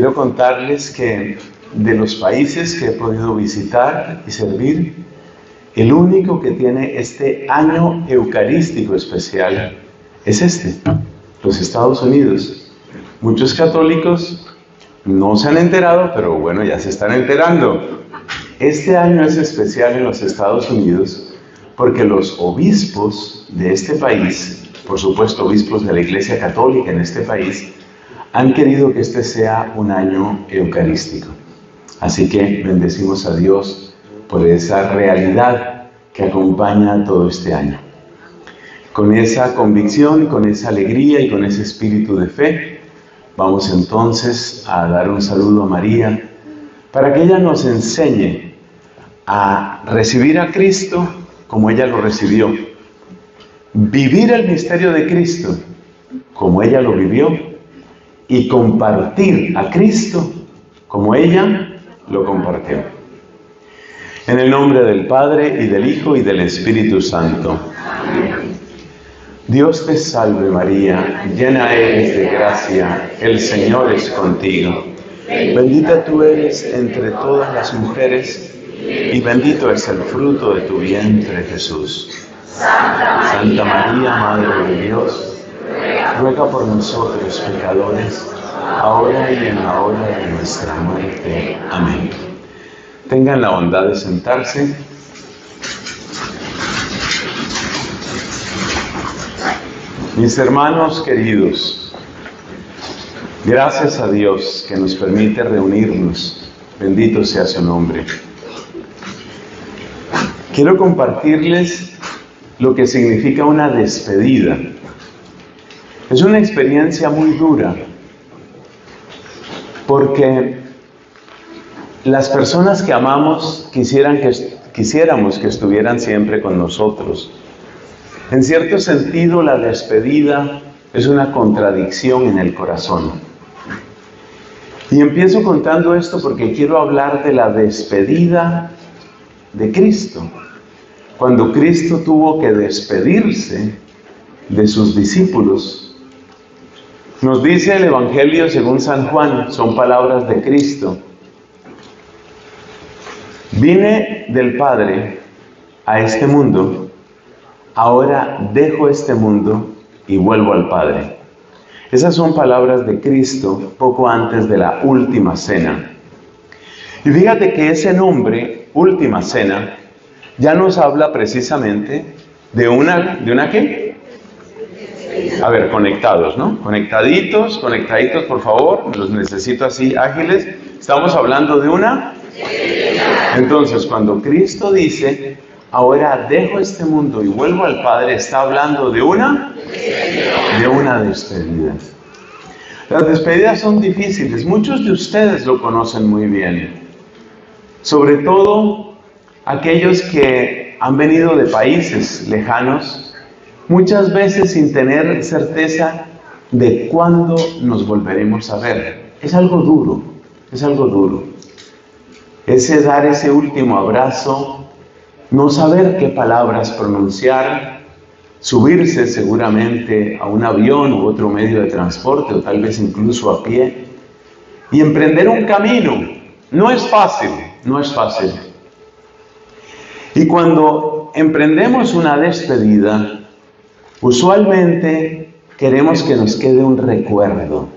quiero contarles que de los países que he podido visitar y servir, el único que tiene este año eucarístico especial es los Estados Unidos. Muchos católicos no se han enterado, pero bueno, ya se están enterando. Este año es especial en los Estados Unidos porque los obispos de este país, por supuesto obispos de la Iglesia Católica en este país, han querido que este sea un año eucarístico. Así que bendecimos a Dios por esa realidad que acompaña todo este año. Con esa convicción, con esa alegría y con ese espíritu de fe, vamos entonces a dar un saludo a María para que ella nos enseñe a recibir a Cristo como ella lo recibió, vivir el misterio de Cristo como ella lo vivió y compartir a Cristo como ella lo compartió. En el nombre del Padre, y del Hijo, y del Espíritu Santo. Amén. Dios te salve María, llena eres de gracia, el Señor es contigo. Bendita tú eres entre todas las mujeres, y bendito es el fruto de tu vientre, Jesús. Santa María, Madre de Dios, ruega por nosotros pecadores, ahora y en la hora de nuestra muerte. Amén. Tengan la bondad de sentarse. Mis hermanos queridos, gracias a Dios que nos permite reunirnos. Bendito sea su nombre. Quiero compartirles lo que significa una despedida. Es una experiencia muy dura, porque las personas que amamos quisiéramos que estuvieran siempre con nosotros. En cierto sentido, la despedida es una contradicción en el corazón. Y empiezo contando esto porque quiero hablar de la despedida de Cristo. Cuando Cristo tuvo que despedirse de sus discípulos, nos dice el Evangelio según San Juan, son palabras de Cristo: vine del Padre a este mundo, ahora dejo este mundo y vuelvo al Padre. Esas son palabras de Cristo poco antes de la última cena. Y fíjate que ese nombre, última cena, ya nos habla precisamente de una ¿qué? A ver, conectados, ¿no? Conectaditos, por favor, los necesito así ágiles. Estamos hablando de una. Entonces, cuando Cristo dice, ahora dejo este mundo y vuelvo al Padre, está hablando de una despedida. Las despedidas son difíciles, muchos de ustedes lo conocen muy bien. Sobre todo aquellos que han venido de países lejanos, muchas veces sin tener certeza de cuándo nos volveremos a ver. Es algo duro. Ese dar ese último abrazo, no saber qué palabras pronunciar, subirse seguramente a un avión u otro medio de transporte, o tal vez incluso a pie, y emprender un camino. No es fácil. Y cuando emprendemos una despedida, usualmente queremos que nos quede un recuerdo.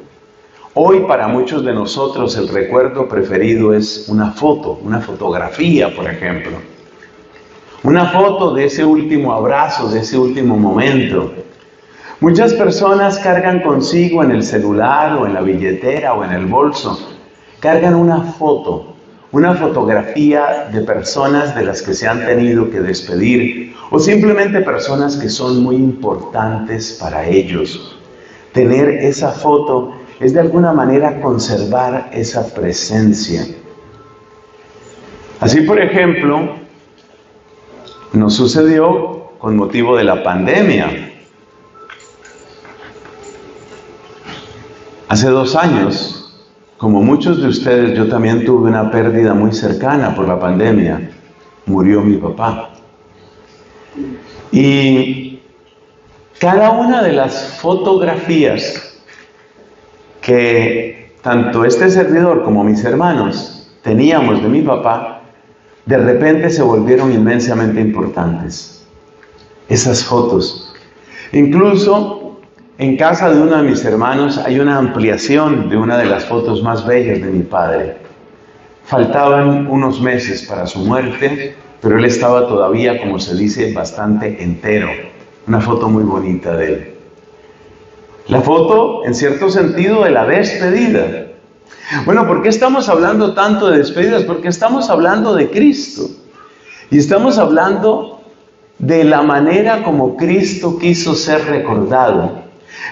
Hoy para muchos de nosotros el recuerdo preferido es una foto, una fotografía, por ejemplo. Una foto de ese último abrazo, de ese último momento. Muchas personas cargan consigo en el celular o en la billetera o en el bolso, cargan una foto, una fotografía de personas de las que se han tenido que despedir o simplemente personas que son muy importantes para ellos. Tener esa foto es de alguna manera conservar esa presencia. Así, por ejemplo, nos sucedió con motivo de la pandemia. Hace 2 años, como muchos de ustedes, yo también tuve una pérdida muy cercana por la pandemia. Murió mi papá. Y cada una de las fotografías que tanto este servidor como mis hermanos teníamos de mi papá, de repente se volvieron inmensamente importantes. Esas fotos. Incluso en casa de uno de mis hermanos hay una ampliación de una de las fotos más bellas de mi padre. Faltaban unos meses para su muerte, pero él estaba todavía, como se dice, bastante entero. Una foto muy bonita de él. La foto, en cierto sentido, de la despedida. Bueno, ¿por qué estamos hablando tanto de despedidas? Porque estamos hablando de Cristo. Y estamos hablando de la manera como Cristo quiso ser recordado.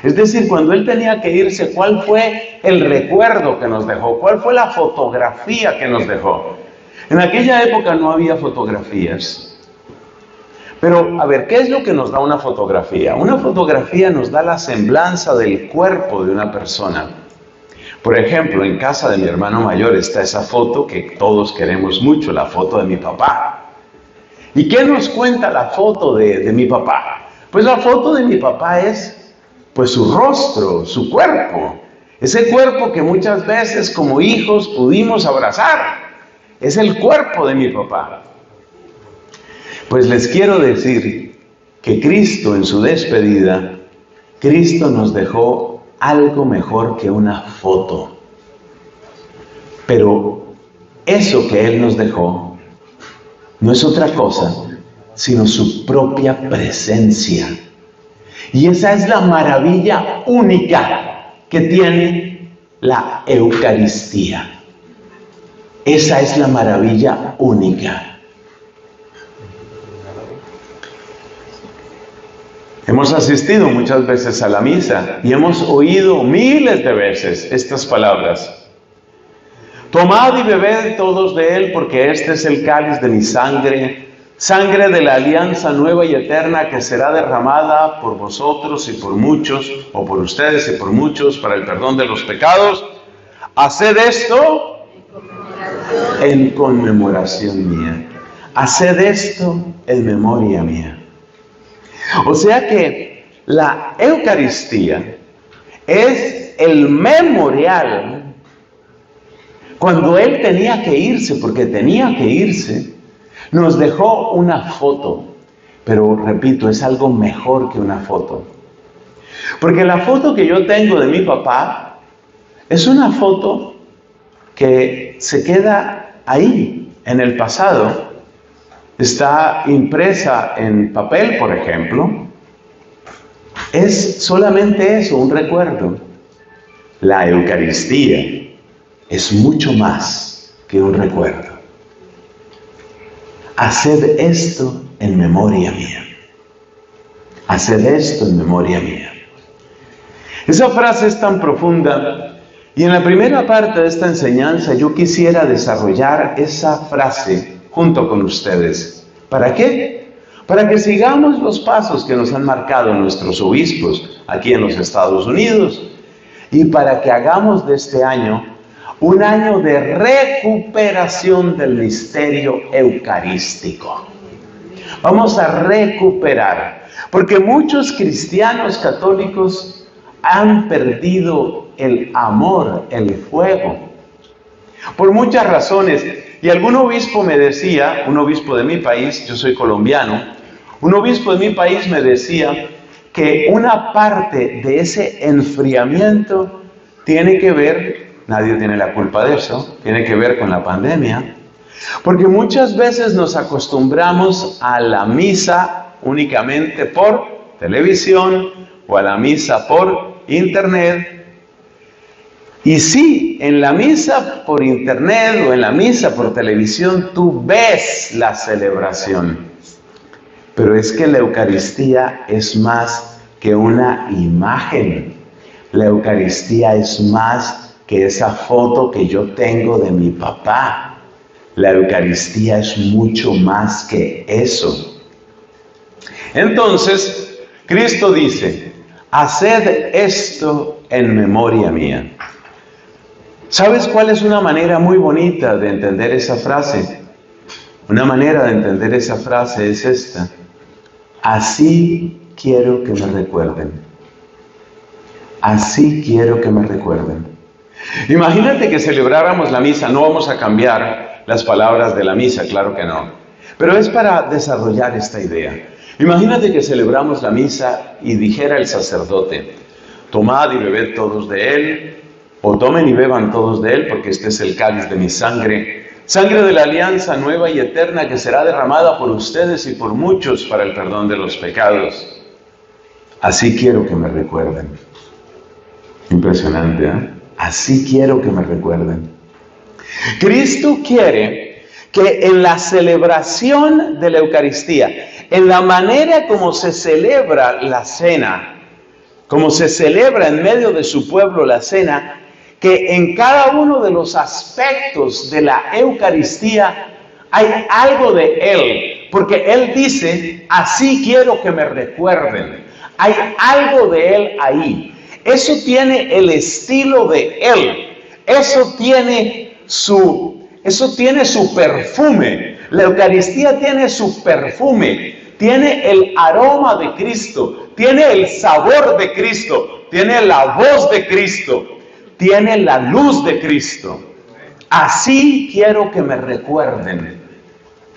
Es decir, cuando Él tenía que irse, ¿cuál fue el recuerdo que nos dejó? ¿Cuál fue la fotografía que nos dejó? En aquella época no había fotografías. Pero, a ver, ¿qué es lo que nos da una fotografía? Una fotografía nos da la semblanza del cuerpo de una persona. Por ejemplo, en casa de mi hermano mayor está esa foto que todos queremos mucho, la foto de mi papá. ¿Y qué nos cuenta la foto de mi papá? Pues la foto de mi papá es, pues, su rostro, su cuerpo. Ese cuerpo que muchas veces como hijos pudimos abrazar. Es el cuerpo de mi papá. Pues les quiero decir que Cristo en su despedida, Cristo nos dejó algo mejor que una foto. Pero eso que Él nos dejó no es otra cosa, sino su propia presencia. Y esa es la maravilla única que tiene la Eucaristía. Esa es la maravilla única. Hemos asistido muchas veces a la misa y hemos oído miles de veces estas palabras. Tomad y bebed todos de él, porque este es el cáliz de mi sangre, sangre de la alianza nueva y eterna que será derramada por vosotros y por muchos, o por ustedes y por muchos, para el perdón de los pecados. Haced esto en conmemoración mía. Haced esto en memoria mía. O sea que la Eucaristía es el memorial. Cuando Él tenía que irse, porque tenía que irse, nos dejó una foto. Pero repito, es algo mejor que una foto. Porque la foto que yo tengo de mi papá es una foto que se queda ahí, en el pasado. Está impresa en papel, por ejemplo. Es solamente eso, un recuerdo. La Eucaristía es mucho más que un recuerdo. Haced esto en memoria mía. Haced esto en memoria mía. Esa frase es tan profunda, y en la primera parte de esta enseñanza yo quisiera desarrollar esa frase junto con ustedes. ¿Para qué? Para que sigamos los pasos que nos han marcado nuestros obispos aquí en los Estados Unidos, y para que hagamos de este año un año de recuperación del misterio eucarístico. Vamos a recuperar, porque muchos cristianos católicos han perdido el amor, el fuego, por muchas razones. Y algún obispo me decía, un obispo de mi país, yo soy colombiano, un obispo de mi país me decía que una parte de ese enfriamiento tiene que ver, nadie tiene la culpa de eso, tiene que ver con la pandemia, porque muchas veces nos acostumbramos a la misa únicamente por televisión o a la misa por internet. Y sí, en la misa por internet o en la misa por televisión tú ves la celebración. Pero es que la Eucaristía es más que una imagen. La Eucaristía es más que esa foto que yo tengo de mi papá. La Eucaristía es mucho más que eso. Entonces, Cristo dice, haced esto en memoria mía. ¿Sabes cuál es una manera muy bonita de entender esa frase? Una manera de entender esa frase es esta. Así quiero que me recuerden. Así quiero que me recuerden. Imagínate que celebráramos la misa, no vamos a cambiar las palabras de la misa, claro que no, pero es para desarrollar esta idea. Imagínate que celebramos la misa y dijera el sacerdote: tomad y bebed todos de él, o tomen y beban todos de él, porque este es el cáliz de mi sangre, sangre de la alianza nueva y eterna que será derramada por ustedes y por muchos para el perdón de los pecados. Así quiero que me recuerden. Impresionante, ¿eh? Así quiero que me recuerden. Cristo quiere que en la celebración de la Eucaristía, en la manera como se celebra la cena, como se celebra en medio de su pueblo la cena, que en cada uno de los aspectos de la Eucaristía hay algo de Él, porque Él dice: así quiero que me recuerden. Hay algo de Él ahí. Eso tiene el estilo de Él. Eso tiene su perfume. La Eucaristía tiene su perfume. Tiene el aroma de Cristo. Tiene el sabor de Cristo. Tiene la voz de Cristo. Tiene la luz de Cristo. Así quiero que me recuerden.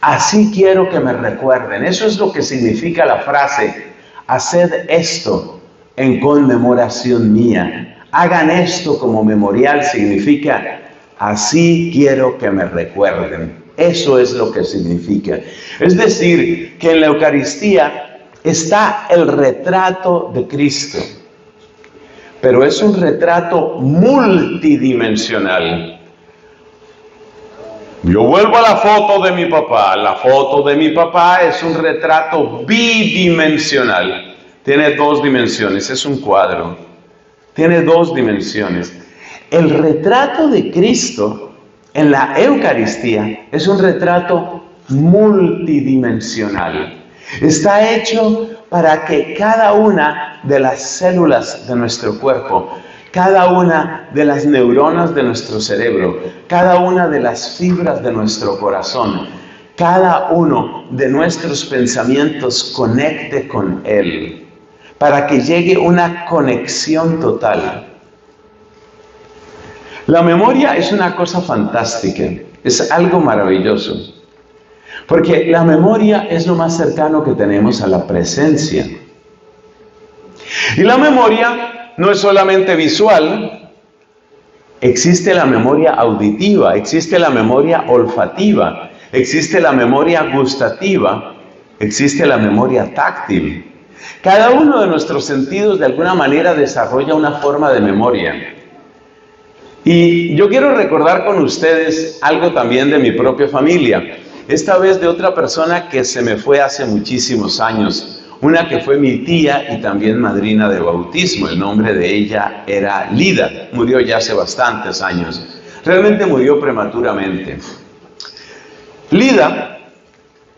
Así quiero que me recuerden. Eso es lo que significa la frase: haced esto en conmemoración mía. Hagan esto como memorial. Significa: así quiero que me recuerden. Eso es lo que significa. Es decir, que en la Eucaristía está el retrato de Cristo. Pero es un retrato multidimensional. Yo vuelvo a la foto de mi papá. La foto de mi papá es un retrato bidimensional. Tiene 2 dimensiones, es un cuadro. Tiene 2 dimensiones. El retrato de Cristo en la Eucaristía es un retrato multidimensional. Está hecho para que cada una de las células de nuestro cuerpo, cada una de las neuronas de nuestro cerebro, cada una de las fibras de nuestro corazón, cada uno de nuestros pensamientos conecte con Él, para que llegue una conexión total. La memoria es una cosa fantástica, es algo maravilloso, porque la memoria es lo más cercano que tenemos a la presencia. Y la memoria no es solamente visual, existe la memoria auditiva, existe la memoria olfativa, existe la memoria gustativa, existe la memoria táctil. Cada uno de nuestros sentidos de alguna manera desarrolla una forma de memoria. Y yo quiero recordar con ustedes algo también de mi propia familia, esta vez de otra persona que se me fue hace muchísimos años, una que fue mi tía y también madrina de bautismo. El nombre de ella era Lida, murió ya hace bastantes años, realmente murió prematuramente. Lida,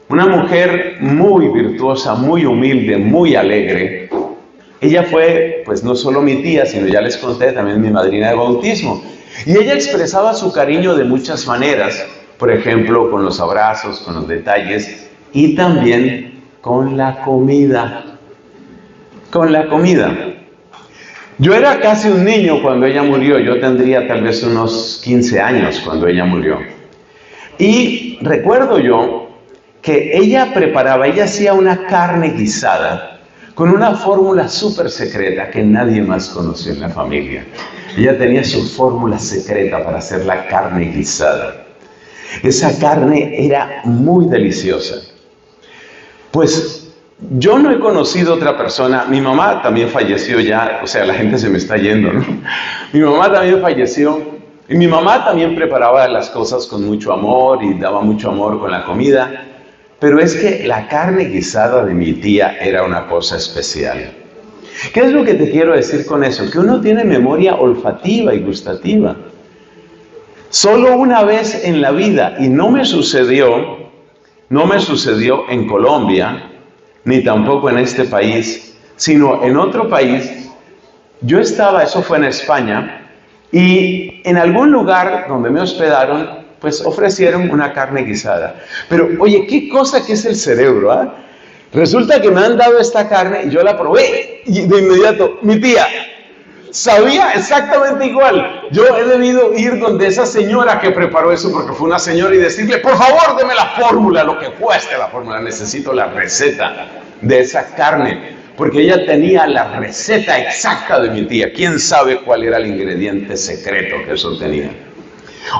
una mujer muy virtuosa, muy humilde, muy alegre. Ella fue, pues no solo mi tía, sino ya les conté, también mi madrina de bautismo. Y ella expresaba su cariño de muchas maneras, por ejemplo, con los abrazos, con los detalles y también con la comida. Con la comida. Yo era casi un niño cuando ella murió, yo tendría tal vez unos 15 años cuando ella murió. Y recuerdo yo que ella hacía una carne guisada con una fórmula súper secreta que nadie más conoció en la familia. Ella tenía su fórmula secreta para hacer la carne guisada. Esa carne era muy deliciosa. Pues yo no he conocido otra persona. Mi mamá también falleció ya, o sea, la gente se me está yendo, ¿no? Mi mamá también falleció y mi mamá también preparaba las cosas con mucho amor y daba mucho amor con la comida. Pero es que la carne guisada de mi tía era una cosa especial. ¿Qué es lo que te quiero decir con eso? Que uno tiene memoria olfativa y gustativa. Solo una vez en la vida, y no me sucedió en Colombia, ni tampoco en este país, sino en otro país. Yo estaba, eso fue en España, y en algún lugar donde me hospedaron, pues ofrecieron una carne guisada. Pero, oye, qué cosa que es el cerebro, ¿ah? Resulta que me han dado esta carne y yo la probé y de inmediato, mi tía, Sabía exactamente igual. Yo he debido ir donde esa señora que preparó eso, porque fue una señora, y decirle, por favor, deme la fórmula, lo que cueste la fórmula, necesito la receta de esa carne, porque ella tenía la receta exacta de mi tía. ¿Quién sabe cuál era el ingrediente secreto que eso tenía?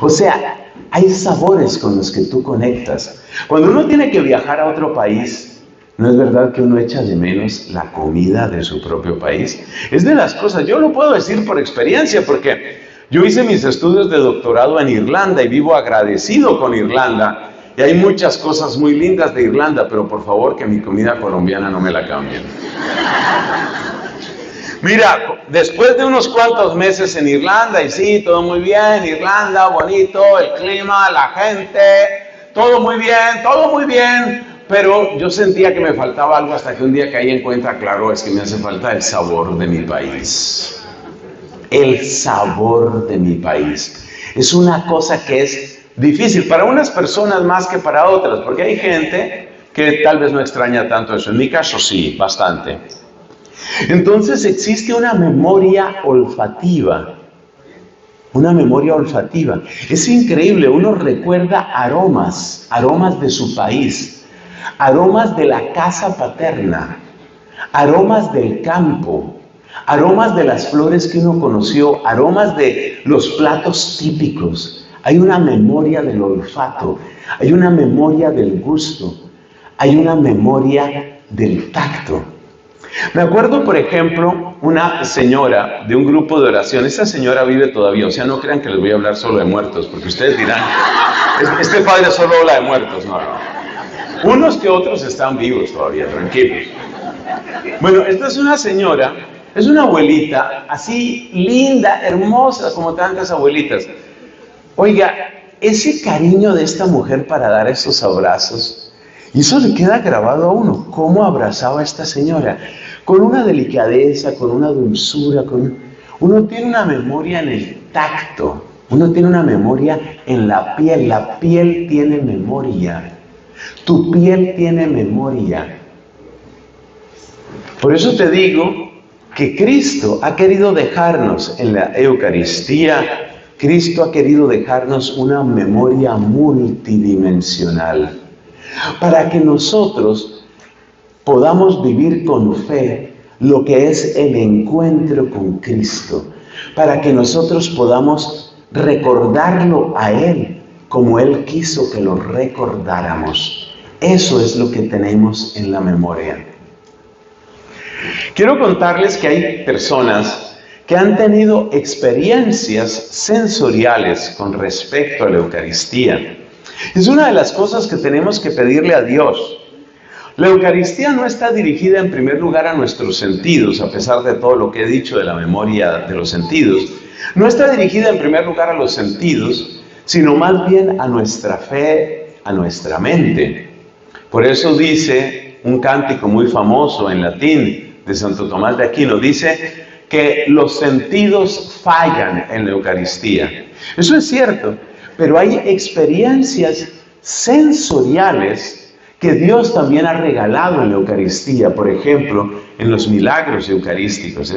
O sea, hay sabores con los que tú conectas. Cuando uno tiene que viajar a otro país, ¿no es verdad que uno echa de menos la comida de su propio país? Es de las cosas, yo lo puedo decir por experiencia, porque yo hice mis estudios de doctorado en Irlanda y vivo agradecido con Irlanda. Y hay muchas cosas muy lindas de Irlanda, pero por favor que mi comida colombiana no me la cambien. Mira, después de unos cuantos meses en Irlanda, y sí, todo muy bien, Irlanda, bonito, el clima, la gente, todo muy bien, pero yo sentía que me faltaba algo hasta que un día caí en cuenta, claro, es que me hace falta el sabor de mi país. El sabor de mi país. Es una cosa que es difícil para unas personas más que para otras, porque hay gente que tal vez no extraña tanto eso. En mi caso sí, bastante. Entonces existe una memoria olfativa. Una memoria olfativa. Es increíble, uno recuerda aromas de su país, aromas de la casa paterna, aromas del campo, aromas de las flores que uno conoció, aromas de los platos típicos. Hay una memoria del olfato, hay una memoria del gusto, hay una memoria del tacto. Me acuerdo, por ejemplo, una señora de un grupo de oración. Esa señora vive todavía, o sea, no crean que les voy a hablar solo de muertos, porque ustedes dirán, este padre solo habla de muertos. No. Unos que otros están vivos todavía, tranquilos. Bueno, esta es una señora, es una abuelita, así linda, hermosa, como tantas abuelitas. Oiga, ese cariño de esta mujer para dar esos abrazos, y eso le queda grabado a uno, cómo abrazaba a esta señora, con una delicadeza, con una dulzura, uno tiene una memoria en el tacto, uno tiene una memoria en la piel tiene memoria, tu piel tiene memoria. Por eso te digo que Cristo ha querido dejarnos en la Eucaristía, Cristo ha querido dejarnos una memoria multidimensional, para que nosotros podamos vivir con fe lo que es el encuentro con Cristo, para que nosotros podamos recordarlo a Él como Él quiso que lo recordáramos. Eso es lo que tenemos en la memoria. Quiero contarles que hay personas que han tenido experiencias sensoriales con respecto a la Eucaristía. Es una de las cosas que tenemos que pedirle a Dios. La Eucaristía no está dirigida en primer lugar a nuestros sentidos, a pesar de todo lo que he dicho de la memoria de los sentidos. No está dirigida en primer lugar a los sentidos, sino más bien a nuestra fe, a nuestra mente. Por eso dice un cántico muy famoso en latín de Santo Tomás de Aquino, dice que los sentidos fallan en la Eucaristía. Eso es cierto. Pero hay experiencias sensoriales que Dios también ha regalado en la Eucaristía. Por ejemplo, en los milagros eucarísticos.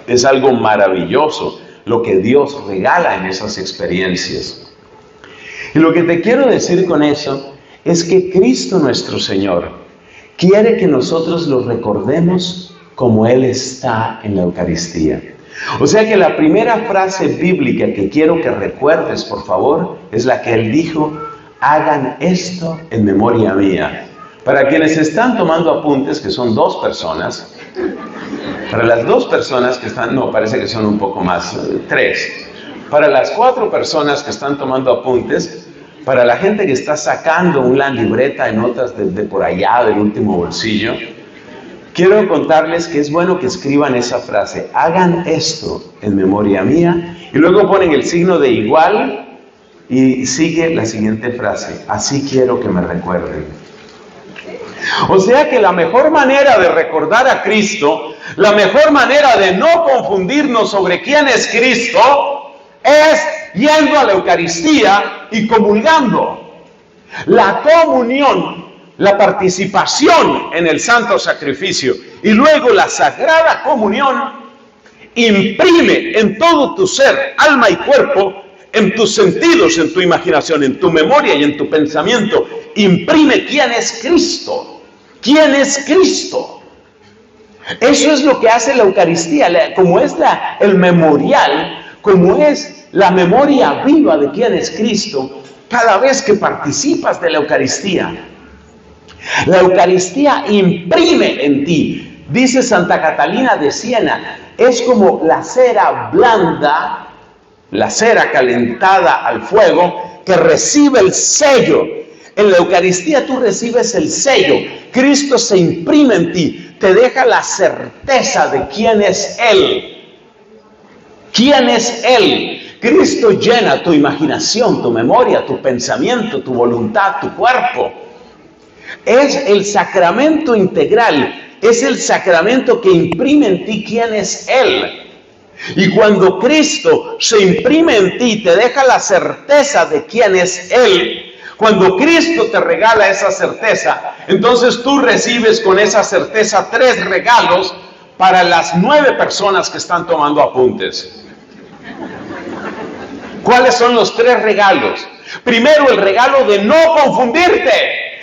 Es algo maravilloso lo que Dios regala en esas experiencias. Y lo que te quiero decir con eso es que Cristo nuestro Señor quiere que nosotros lo recordemos como Él está en la Eucaristía. O sea que la primera frase bíblica que quiero que recuerdes, por favor, es la que Él dijo: hagan esto en memoria mía. Para quienes están tomando apuntes, que son 2 personas, para las 2 personas que están, no, parece que son un poco más, 3. Para las 4 personas que están tomando apuntes, para la gente que está sacando una libreta de notas de por allá, del último bolsillo, quiero contarles que es bueno que escriban esa frase: hagan esto en memoria mía, y luego ponen el signo de igual y sigue la siguiente frase: así quiero que me recuerden. O sea que la mejor manera de recordar a Cristo, la mejor manera de no confundirnos sobre quién es Cristo, es yendo a la Eucaristía y comulgando. La comunión, la participación en el santo sacrificio y luego la sagrada comunión imprime en todo tu ser, alma y cuerpo, en tus sentidos, en tu imaginación, en tu memoria y en tu pensamiento, imprime quién es Cristo. ¿Quién es Cristo? Eso es lo que hace la Eucaristía, como es el memorial, como es la memoria viva de quién es Cristo, cada vez que participas de la Eucaristía. La Eucaristía imprime en ti. Dice Santa Catalina de Siena, es como la cera blanda, la cera calentada al fuego, que recibe el sello. En la Eucaristía tú recibes el sello. Cristo se imprime en ti, te deja la certeza de quién es Él. ¿Quién es Él? Cristo llena tu imaginación, tu memoria, tu pensamiento, tu voluntad, tu cuerpo. Es el sacramento integral, es el sacramento que imprime en ti quién es Él. Y cuando Cristo se imprime en ti, te deja la certeza de quién es Él. Cuando Cristo te regala esa certeza, entonces tú recibes con esa certeza 3 regalos para las 9 personas que están tomando apuntes. ¿Cuáles son los 3 regalos? Primero, el regalo de no confundirte.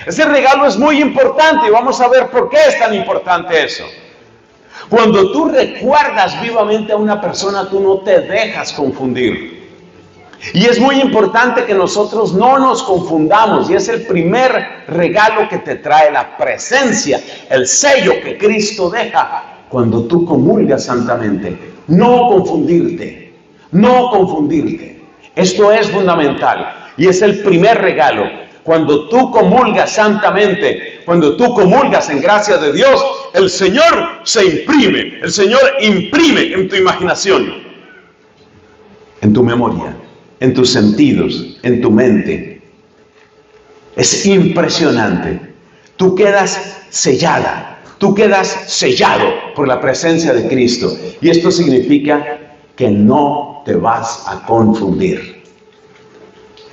Ese regalo es muy importante y vamos a ver por qué es tan importante eso. Cuando tú recuerdas vivamente a una persona, tú no te dejas confundir. Y es muy importante que nosotros no nos confundamos. Y es el primer regalo que te trae la presencia, el sello que Cristo deja cuando tú comulgas santamente. No confundirte, no confundirte. Esto es fundamental y es el primer regalo. Cuando tú comulgas santamente, cuando tú comulgas en gracia de Dios, el Señor se imprime, el Señor imprime en tu imaginación, en tu memoria, en tus sentidos, en tu mente. Es impresionante. Tú quedas sellada, tú quedas sellado por la presencia de Cristo. Y esto significa que no te vas a confundir.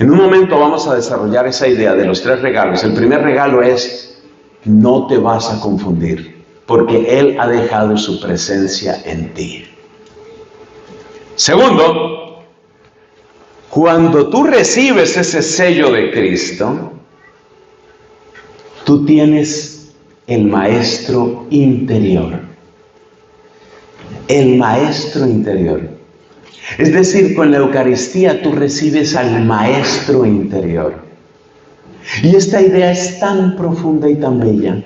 En un momento vamos a desarrollar esa idea de los 3 regalos. El primer regalo es, no te vas a confundir, porque Él ha dejado su presencia en ti. Segundo, cuando tú recibes ese sello de Cristo, tú tienes el maestro interior. El maestro interior. Es decir, con la Eucaristía tú recibes al maestro interior. Y esta idea es tan profunda y tan bella.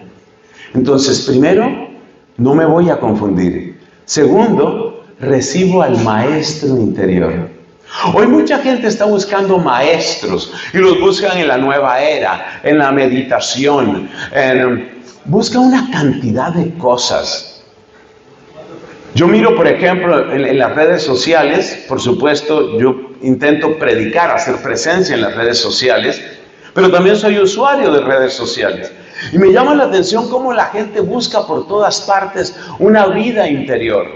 Entonces, primero, no me voy a confundir. Segundo, recibo al maestro interior. Hoy mucha gente está buscando maestros y los buscan en la nueva era, en la meditación, buscan una cantidad de cosas. Yo miro, por ejemplo, en las redes sociales, por supuesto, yo intento predicar, hacer presencia en las redes sociales, pero también soy usuario de redes sociales. Y me llama la atención cómo la gente busca por todas partes una vida interior.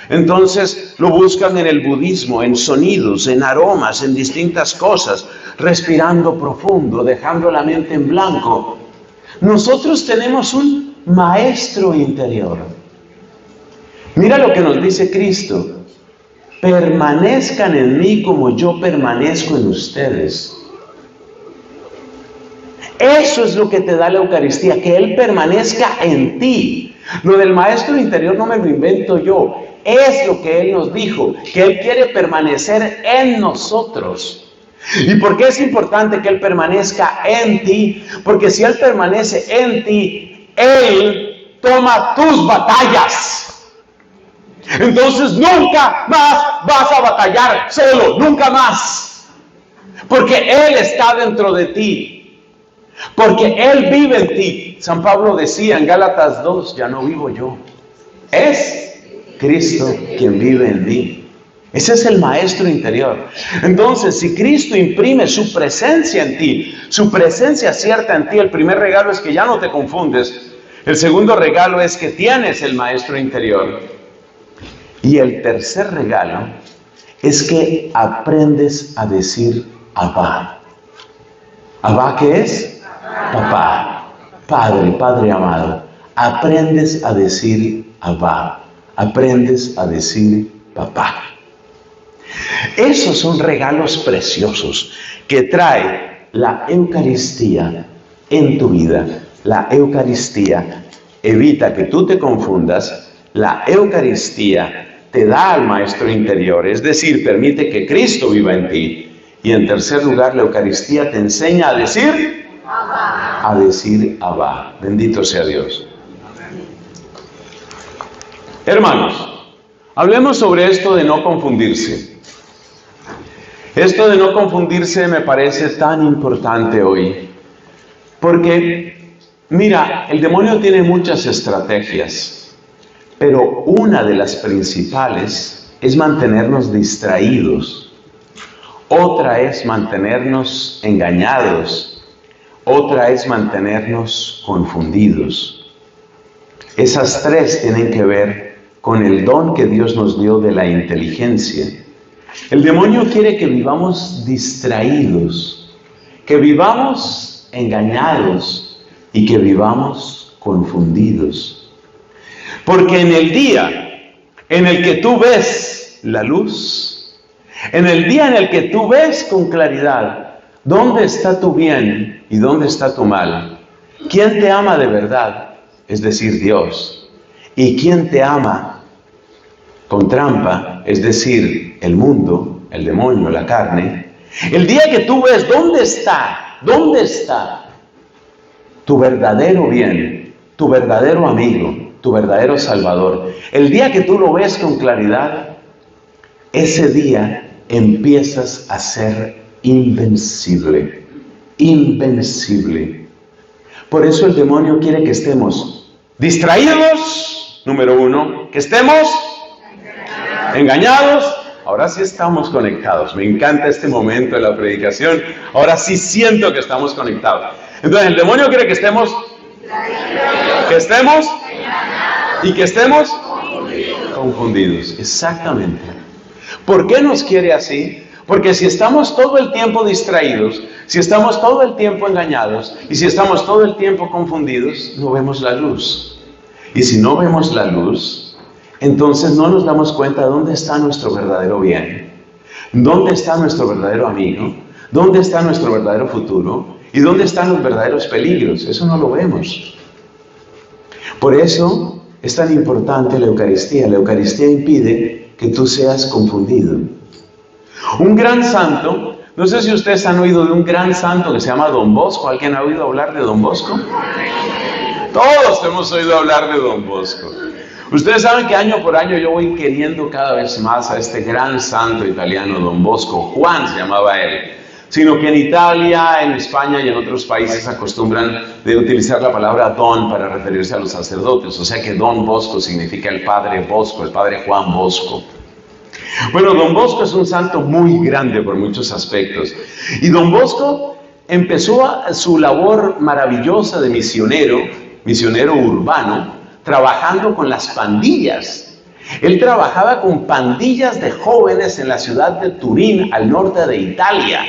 Entonces lo buscan en el budismo, en sonidos, en aromas, en distintas cosas, respirando profundo, dejando la mente en blanco. Nosotros tenemos un maestro interior. Mira lo que nos dice Cristo: permanezcan en mí como yo permanezco en ustedes. Eso es lo que te da la Eucaristía, que Él permanezca en ti. Lo del maestro interior no me lo invento yo, es lo que Él nos dijo, que Él quiere permanecer en nosotros. ¿Y por qué es importante que Él permanezca en ti? Porque si Él permanece en ti, Él toma tus batallas. Entonces nunca más vas a batallar solo, nunca más. Porque Él está dentro de ti. Porque Él vive en ti. San Pablo decía en Gálatas 2, ya no vivo yo. Es Cristo quien vive en mí. Ese es el maestro interior. Entonces, si Cristo imprime su presencia en ti, su presencia cierta en ti, el primer regalo es que ya no te confundes. El segundo regalo es que tienes el maestro interior. Y el tercer regalo es que aprendes a decir Abba. ¿Abba qué es? Papá, Padre, Padre amado. Aprendes a decir Abba. Aprendes a decir papá. Esos son regalos preciosos que trae la Eucaristía en tu vida. La Eucaristía evita que tú te confundas. La Eucaristía te da al Maestro interior, es decir, permite que Cristo viva en ti. Y en tercer lugar, la Eucaristía te enseña a decir Abba. A decir Abba. Bendito sea Dios. Hermanos, hablemos sobre esto de no confundirse. Esto de no confundirse me parece tan importante hoy. Porque, mira, el demonio tiene muchas estrategias, pero una de las principales es mantenernos distraídos. Otra es mantenernos engañados. Otra es mantenernos confundidos. Esas tres tienen que ver con el don que Dios nos dio de la inteligencia. El demonio quiere que vivamos distraídos, que vivamos engañados y que vivamos confundidos. Porque en el día en el que tú ves la luz, en el día en el que tú ves con claridad dónde está tu bien y dónde está tu mal, quién te ama de verdad, es decir, Dios, y quién te ama con trampa, es decir, el mundo, el demonio, la carne. El día que tú ves dónde está tu verdadero bien, tu verdadero amigo, tu verdadero Salvador, el día que tú lo ves con claridad, ese día empiezas a ser invencible, invencible. Por eso el demonio quiere que estemos distraídos, número uno, que estemos engañados. Ahora sí estamos conectados. Me encanta este momento de la predicación. Ahora sí siento que estamos conectados. Entonces el demonio quiere que estemos y que estemos confundidos. Exactamente. ¿Por qué nos quiere así? Porque si estamos todo el tiempo distraídos, si estamos todo el tiempo engañados y si estamos todo el tiempo confundidos, no vemos la luz. Y si no vemos la luz, entonces no nos damos cuenta de dónde está nuestro verdadero bien, dónde está nuestro verdadero amigo, dónde está nuestro verdadero futuro y dónde están los verdaderos peligros. Eso no lo vemos. Por eso es tan importante la Eucaristía. La Eucaristía impide que tú seas confundido. Un gran santo, no sé si ustedes han oído de un gran santo que se llama Don Bosco. ¿Alguien ha oído hablar de Don Bosco? Todos hemos oído hablar de Don Bosco. Ustedes saben que año por año yo voy queriendo cada vez más a este gran santo italiano, Don Bosco. Juan se llamaba él. Sino que en Italia, en España y en otros países acostumbran de utilizar la palabra don para referirse a los sacerdotes. O sea que Don Bosco significa el padre Bosco, el padre Juan Bosco. Bueno, Don Bosco es un santo muy grande por muchos aspectos. Y Don Bosco empezó su labor maravillosa de misionero urbano, trabajando con las pandillas. Él trabajaba con pandillas de jóvenes en la ciudad de Turín, al norte de Italia.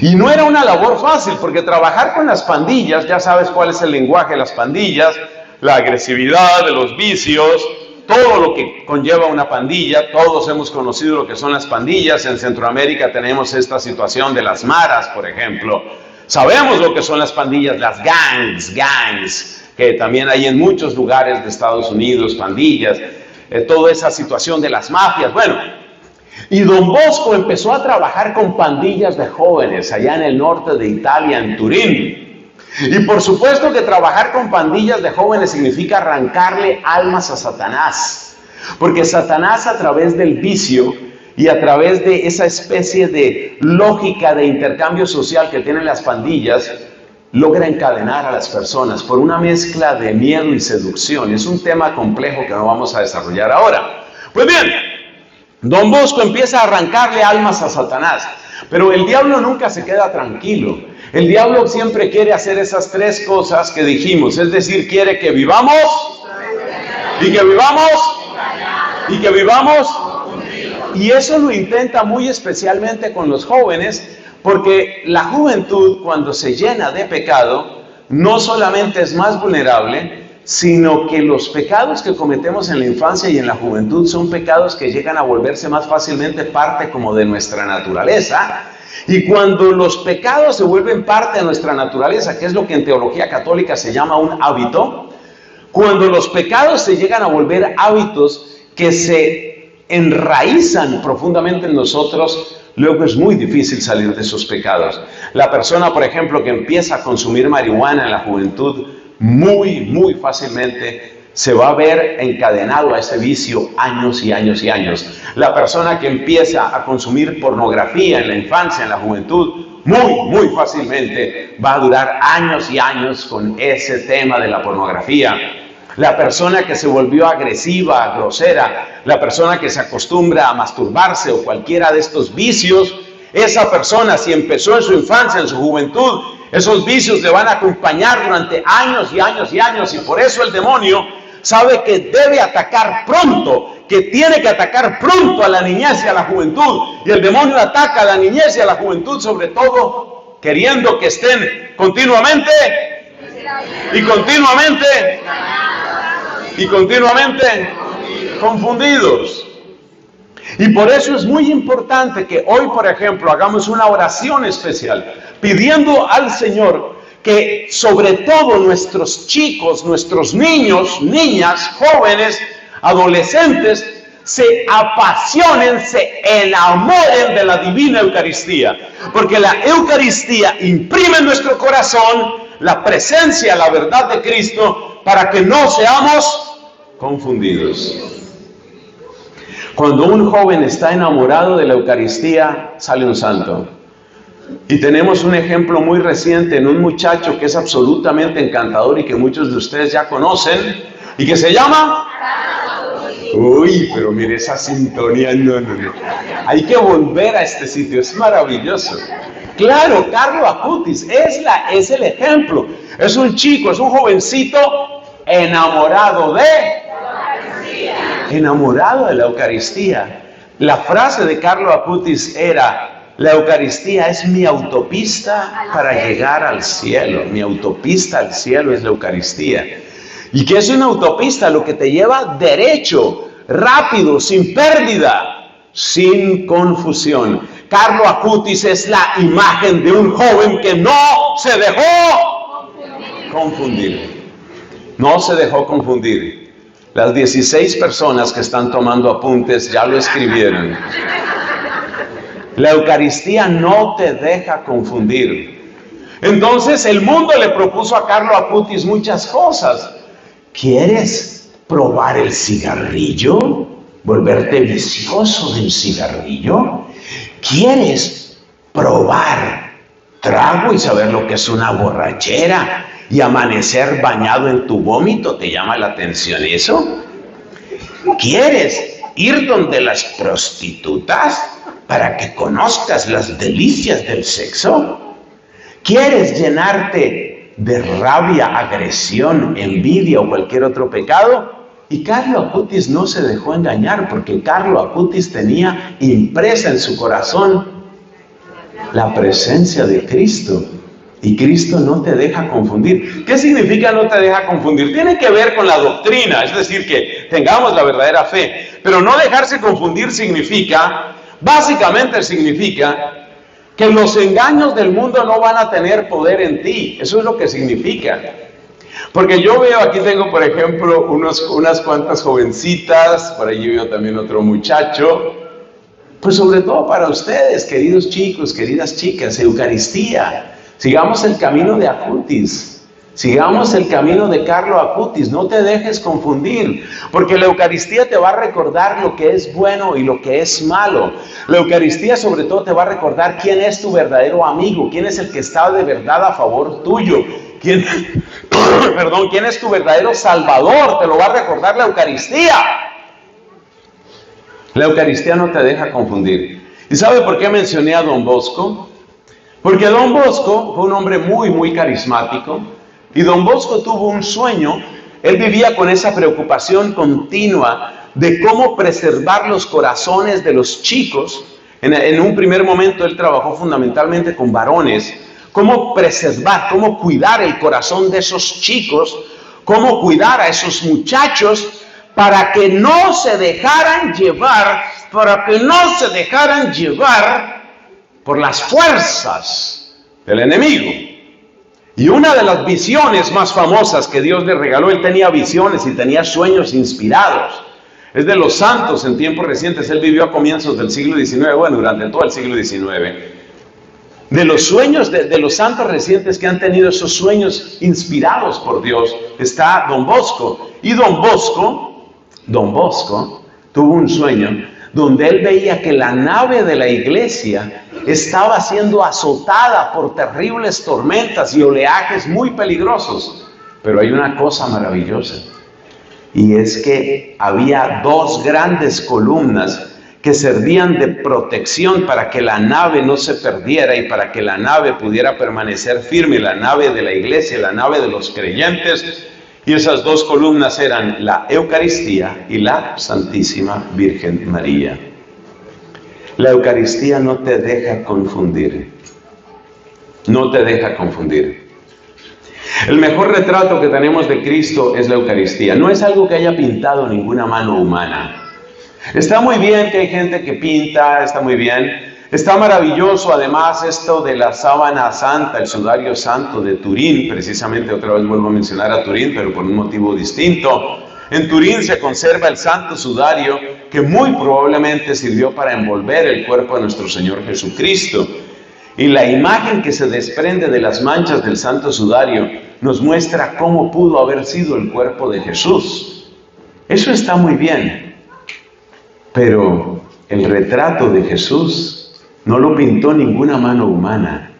Y no era una labor fácil, porque trabajar con las pandillas, ya sabes cuál es el lenguaje de las pandillas, la agresividad de los vicios, todo lo que conlleva una pandilla. Todos hemos conocido lo que son las pandillas. En Centroamérica tenemos esta situación de las maras, por ejemplo. Sabemos lo que son las pandillas, las gangs, que también hay en muchos lugares de Estados Unidos, pandillas, toda esa situación de las mafias. Bueno, y Don Bosco empezó a trabajar con pandillas de jóvenes allá en el norte de Italia, en Turín. Y por supuesto que trabajar con pandillas de jóvenes significa arrancarle almas a Satanás. Porque Satanás, a través del vicio y a través de esa especie de lógica de intercambio social que tienen las pandillas, logra encadenar a las personas por una mezcla de miedo y seducción. Es un tema complejo que no vamos a desarrollar ahora. Pues bien, Don Bosco empieza a arrancarle almas a Satanás, pero el diablo nunca se queda tranquilo. El diablo siempre quiere hacer esas tres cosas que dijimos, es decir, quiere que vivamos, y eso lo intenta muy especialmente con los jóvenes, porque la juventud, cuando se llena de pecado, no solamente es más vulnerable, sino que los pecados que cometemos en la infancia y en la juventud son pecados que llegan a volverse más fácilmente parte como de nuestra naturaleza. Y cuando los pecados se vuelven parte de nuestra naturaleza, que es lo que en teología católica se llama un hábito, cuando los pecados se llegan a volver hábitos que se enraizan profundamente en nosotros, luego es muy difícil salir de esos pecados. La persona, por ejemplo, que empieza a consumir marihuana en la juventud, muy fácilmente se va a ver encadenado a ese vicio años y años y años. La persona que empieza a consumir pornografía en la infancia, en la juventud, muy fácilmente va a durar años y años con ese tema de la pornografía. La persona que se volvió agresiva, grosera, la persona que se acostumbra a masturbarse o cualquiera de estos vicios, esa persona, si empezó en su infancia, en su juventud, esos vicios le van a acompañar durante años y años y años, y por eso el demonio sabe que debe atacar pronto, que tiene que atacar pronto a la niñez y a la juventud, y el demonio ataca a la niñez y a la juventud sobre todo queriendo que estén continuamente confundidos. Y por eso es muy importante que hoy, por ejemplo, hagamos una oración especial, pidiendo al Señor que sobre todo nuestros chicos, nuestros niños, niñas, jóvenes, adolescentes, se apasionen, se enamoren de la divina Eucaristía. Porque la Eucaristía imprime en nuestro corazón la presencia, la verdad de Cristo, para que no seamos confundidos. Cuando un joven está enamorado de la Eucaristía, sale un santo. Y tenemos un ejemplo muy reciente en un muchacho que es absolutamente encantador y que muchos de ustedes ya conocen, y que se llama... Uy, pero mire esa sintonía, no. Hay que volver a este sitio, es maravilloso. Claro, Carlo Acutis es el ejemplo. Es un chico, es un jovencito enamorado de la Eucaristía. La frase de Carlo Acutis era: la Eucaristía es mi autopista para llegar al cielo. Mi autopista al cielo es la Eucaristía. ¿Y qué es una autopista? Lo que te lleva derecho, rápido, sin pérdida, sin confusión. Carlo Acutis es la imagen de un joven que no se dejó confundir. No se dejó confundir. Las 16 personas que están tomando apuntes ya lo escribieron. La Eucaristía no te deja confundir. Entonces el mundo le propuso a Carlo Acutis muchas cosas. ¿Quieres probar el cigarrillo? ¿Volverte vicioso del cigarrillo? ¿Quieres probar trago y saber lo que es una borrachera y amanecer bañado en tu vómito? ¿Te llama la atención eso? ¿Quieres ir donde las prostitutas para que conozcas las delicias del sexo? ¿Quieres llenarte de rabia, agresión, envidia o cualquier otro pecado? Y Carlo Acutis no se dejó engañar, porque Carlo Acutis tenía impresa en su corazón la presencia de Cristo. Y Cristo no te deja confundir. ¿Qué significa no te deja confundir? Tiene que ver con la doctrina, es decir, que tengamos la verdadera fe. Pero no dejarse confundir básicamente significa que los engaños del mundo no van a tener poder en ti. Eso es lo que significa. Porque yo veo, aquí tengo por ejemplo unas cuantas jovencitas, por allí veo también otro muchacho. Pues sobre todo para ustedes, queridos chicos, queridas chicas, Eucaristía. Sigamos el camino de Acutis. Sigamos el camino de Carlo Acutis. No te dejes confundir, porque la Eucaristía te va a recordar lo que es bueno y lo que es malo. La Eucaristía sobre todo te va a recordar quién es tu verdadero amigo, quién es el que está de verdad a favor tuyo, quién es tu verdadero Salvador. Te lo va a recordar la Eucaristía. La Eucaristía no te deja confundir. ¿Y sabe por qué mencioné a Don Bosco? Porque Don Bosco fue un hombre muy carismático, y Don Bosco tuvo un sueño. Él vivía con esa preocupación continua de cómo preservar los corazones de los chicos. En un primer momento él trabajó fundamentalmente con varones, cómo preservar, cómo cuidar el corazón de esos chicos, cómo cuidar a esos muchachos para que no se dejaran llevar, por las fuerzas del enemigo. Y una de las visiones más famosas que Dios le regaló, él tenía visiones y tenía sueños inspirados. Es de los santos en tiempos recientes, él vivió a comienzos del siglo XIX, bueno, durante todo el siglo XIX. De los sueños de los santos recientes que han tenido esos sueños inspirados por Dios, está Don Bosco. Y Don Bosco tuvo un sueño donde él veía que la nave de la iglesia estaba siendo azotada por terribles tormentas y oleajes muy peligrosos. Pero hay una cosa maravillosa, y es que había dos grandes columnas que servían de protección para que la nave no se perdiera y para que la nave pudiera permanecer firme, la nave de la iglesia, la nave de los creyentes. Y esas dos columnas eran la Eucaristía y la Santísima Virgen María. La Eucaristía no te deja confundir. No te deja confundir. El mejor retrato que tenemos de Cristo es la Eucaristía. No es algo que haya pintado ninguna mano humana. Está muy bien que hay gente que pinta, está muy bien. Está maravilloso además esto de la sábana santa, el sudario santo de Turín. Precisamente otra vez vuelvo a mencionar a Turín, pero por un motivo distinto. En Turín se conserva el santo sudario que muy probablemente sirvió para envolver el cuerpo de nuestro Señor Jesucristo. Y la imagen que se desprende de las manchas del santo sudario nos muestra cómo pudo haber sido el cuerpo de Jesús. Eso está muy bien, pero el retrato de Jesús no lo pintó ninguna mano humana.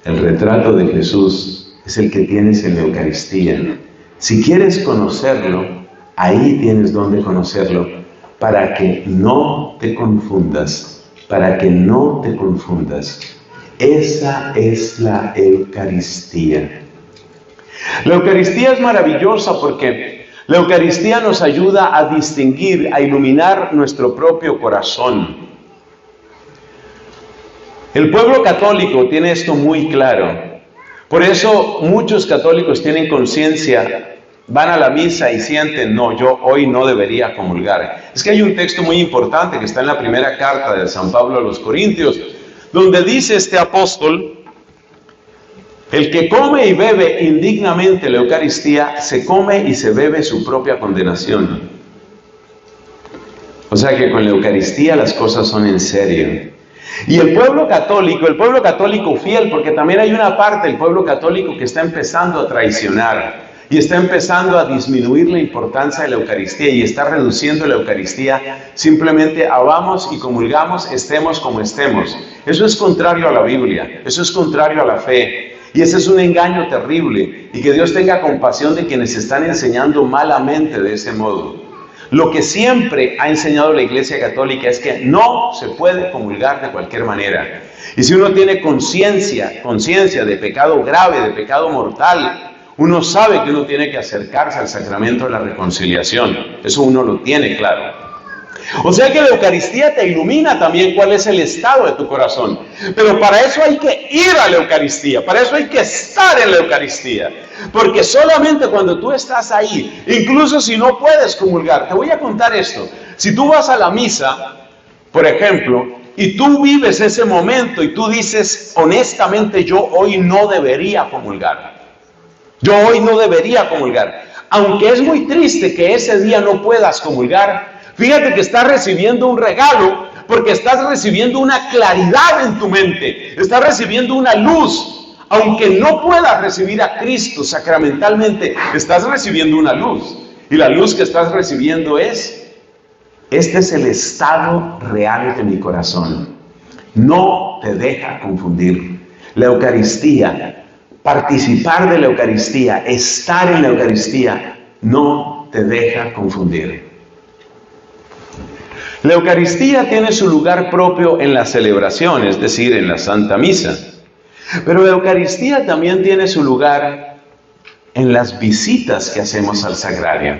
El retrato de Jesús es el que tienes en la Eucaristía. Si quieres conocerlo, ahí tienes donde conocerlo, para que no te confundas, Esa es la Eucaristía. La Eucaristía es maravillosa porque la Eucaristía nos ayuda a distinguir, a iluminar nuestro propio corazón. El pueblo católico tiene esto muy claro. Por eso muchos católicos tienen conciencia, van a la misa y sienten, no, yo hoy no debería comulgar. Es que hay un texto muy importante que está en la primera carta de San Pablo a los Corintios, donde dice este apóstol: el que come y bebe indignamente la Eucaristía, se come y se bebe su propia condenación. O sea que con la Eucaristía las cosas son en serio. Y el pueblo católico fiel, porque también hay una parte del pueblo católico que está empezando a traicionar y está empezando a disminuir la importancia de la Eucaristía y está reduciendo la Eucaristía simplemente a vamos y comulgamos, estemos como estemos. Eso es contrario a la Biblia, eso es contrario a la fe. Y ese es un engaño terrible, y que Dios tenga compasión de quienes están enseñando malamente de ese modo. Lo que siempre ha enseñado la Iglesia Católica es que no se puede comulgar de cualquier manera. Y si uno tiene conciencia de pecado grave, de pecado mortal, uno sabe que uno tiene que acercarse al sacramento de la reconciliación. Eso uno lo tiene claro. O sea que la Eucaristía te ilumina también cuál es el estado de tu corazón. Pero para eso hay que ir a la Eucaristía, para eso hay que estar en la Eucaristía. Porque solamente cuando tú estás ahí, incluso si no puedes comulgar, te voy a contar esto. Si tú vas a la misa, por ejemplo, y tú vives ese momento y tú dices, honestamente, yo hoy no debería comulgar. Yo hoy no debería comulgar. Aunque es muy triste que ese día no puedas comulgar, fíjate que estás recibiendo un regalo, porque estás recibiendo una claridad en tu mente, estás recibiendo una luz. Aunque no puedas recibir a Cristo sacramentalmente, estás recibiendo una luz. Y la luz que estás recibiendo es, este es el estado real de mi corazón. No te deja confundir. La Eucaristía, participar de la Eucaristía, estar en la Eucaristía, no te deja confundir. La Eucaristía tiene su lugar propio en la celebración, es decir, en la Santa Misa. Pero la Eucaristía también tiene su lugar en las visitas que hacemos al sagrario.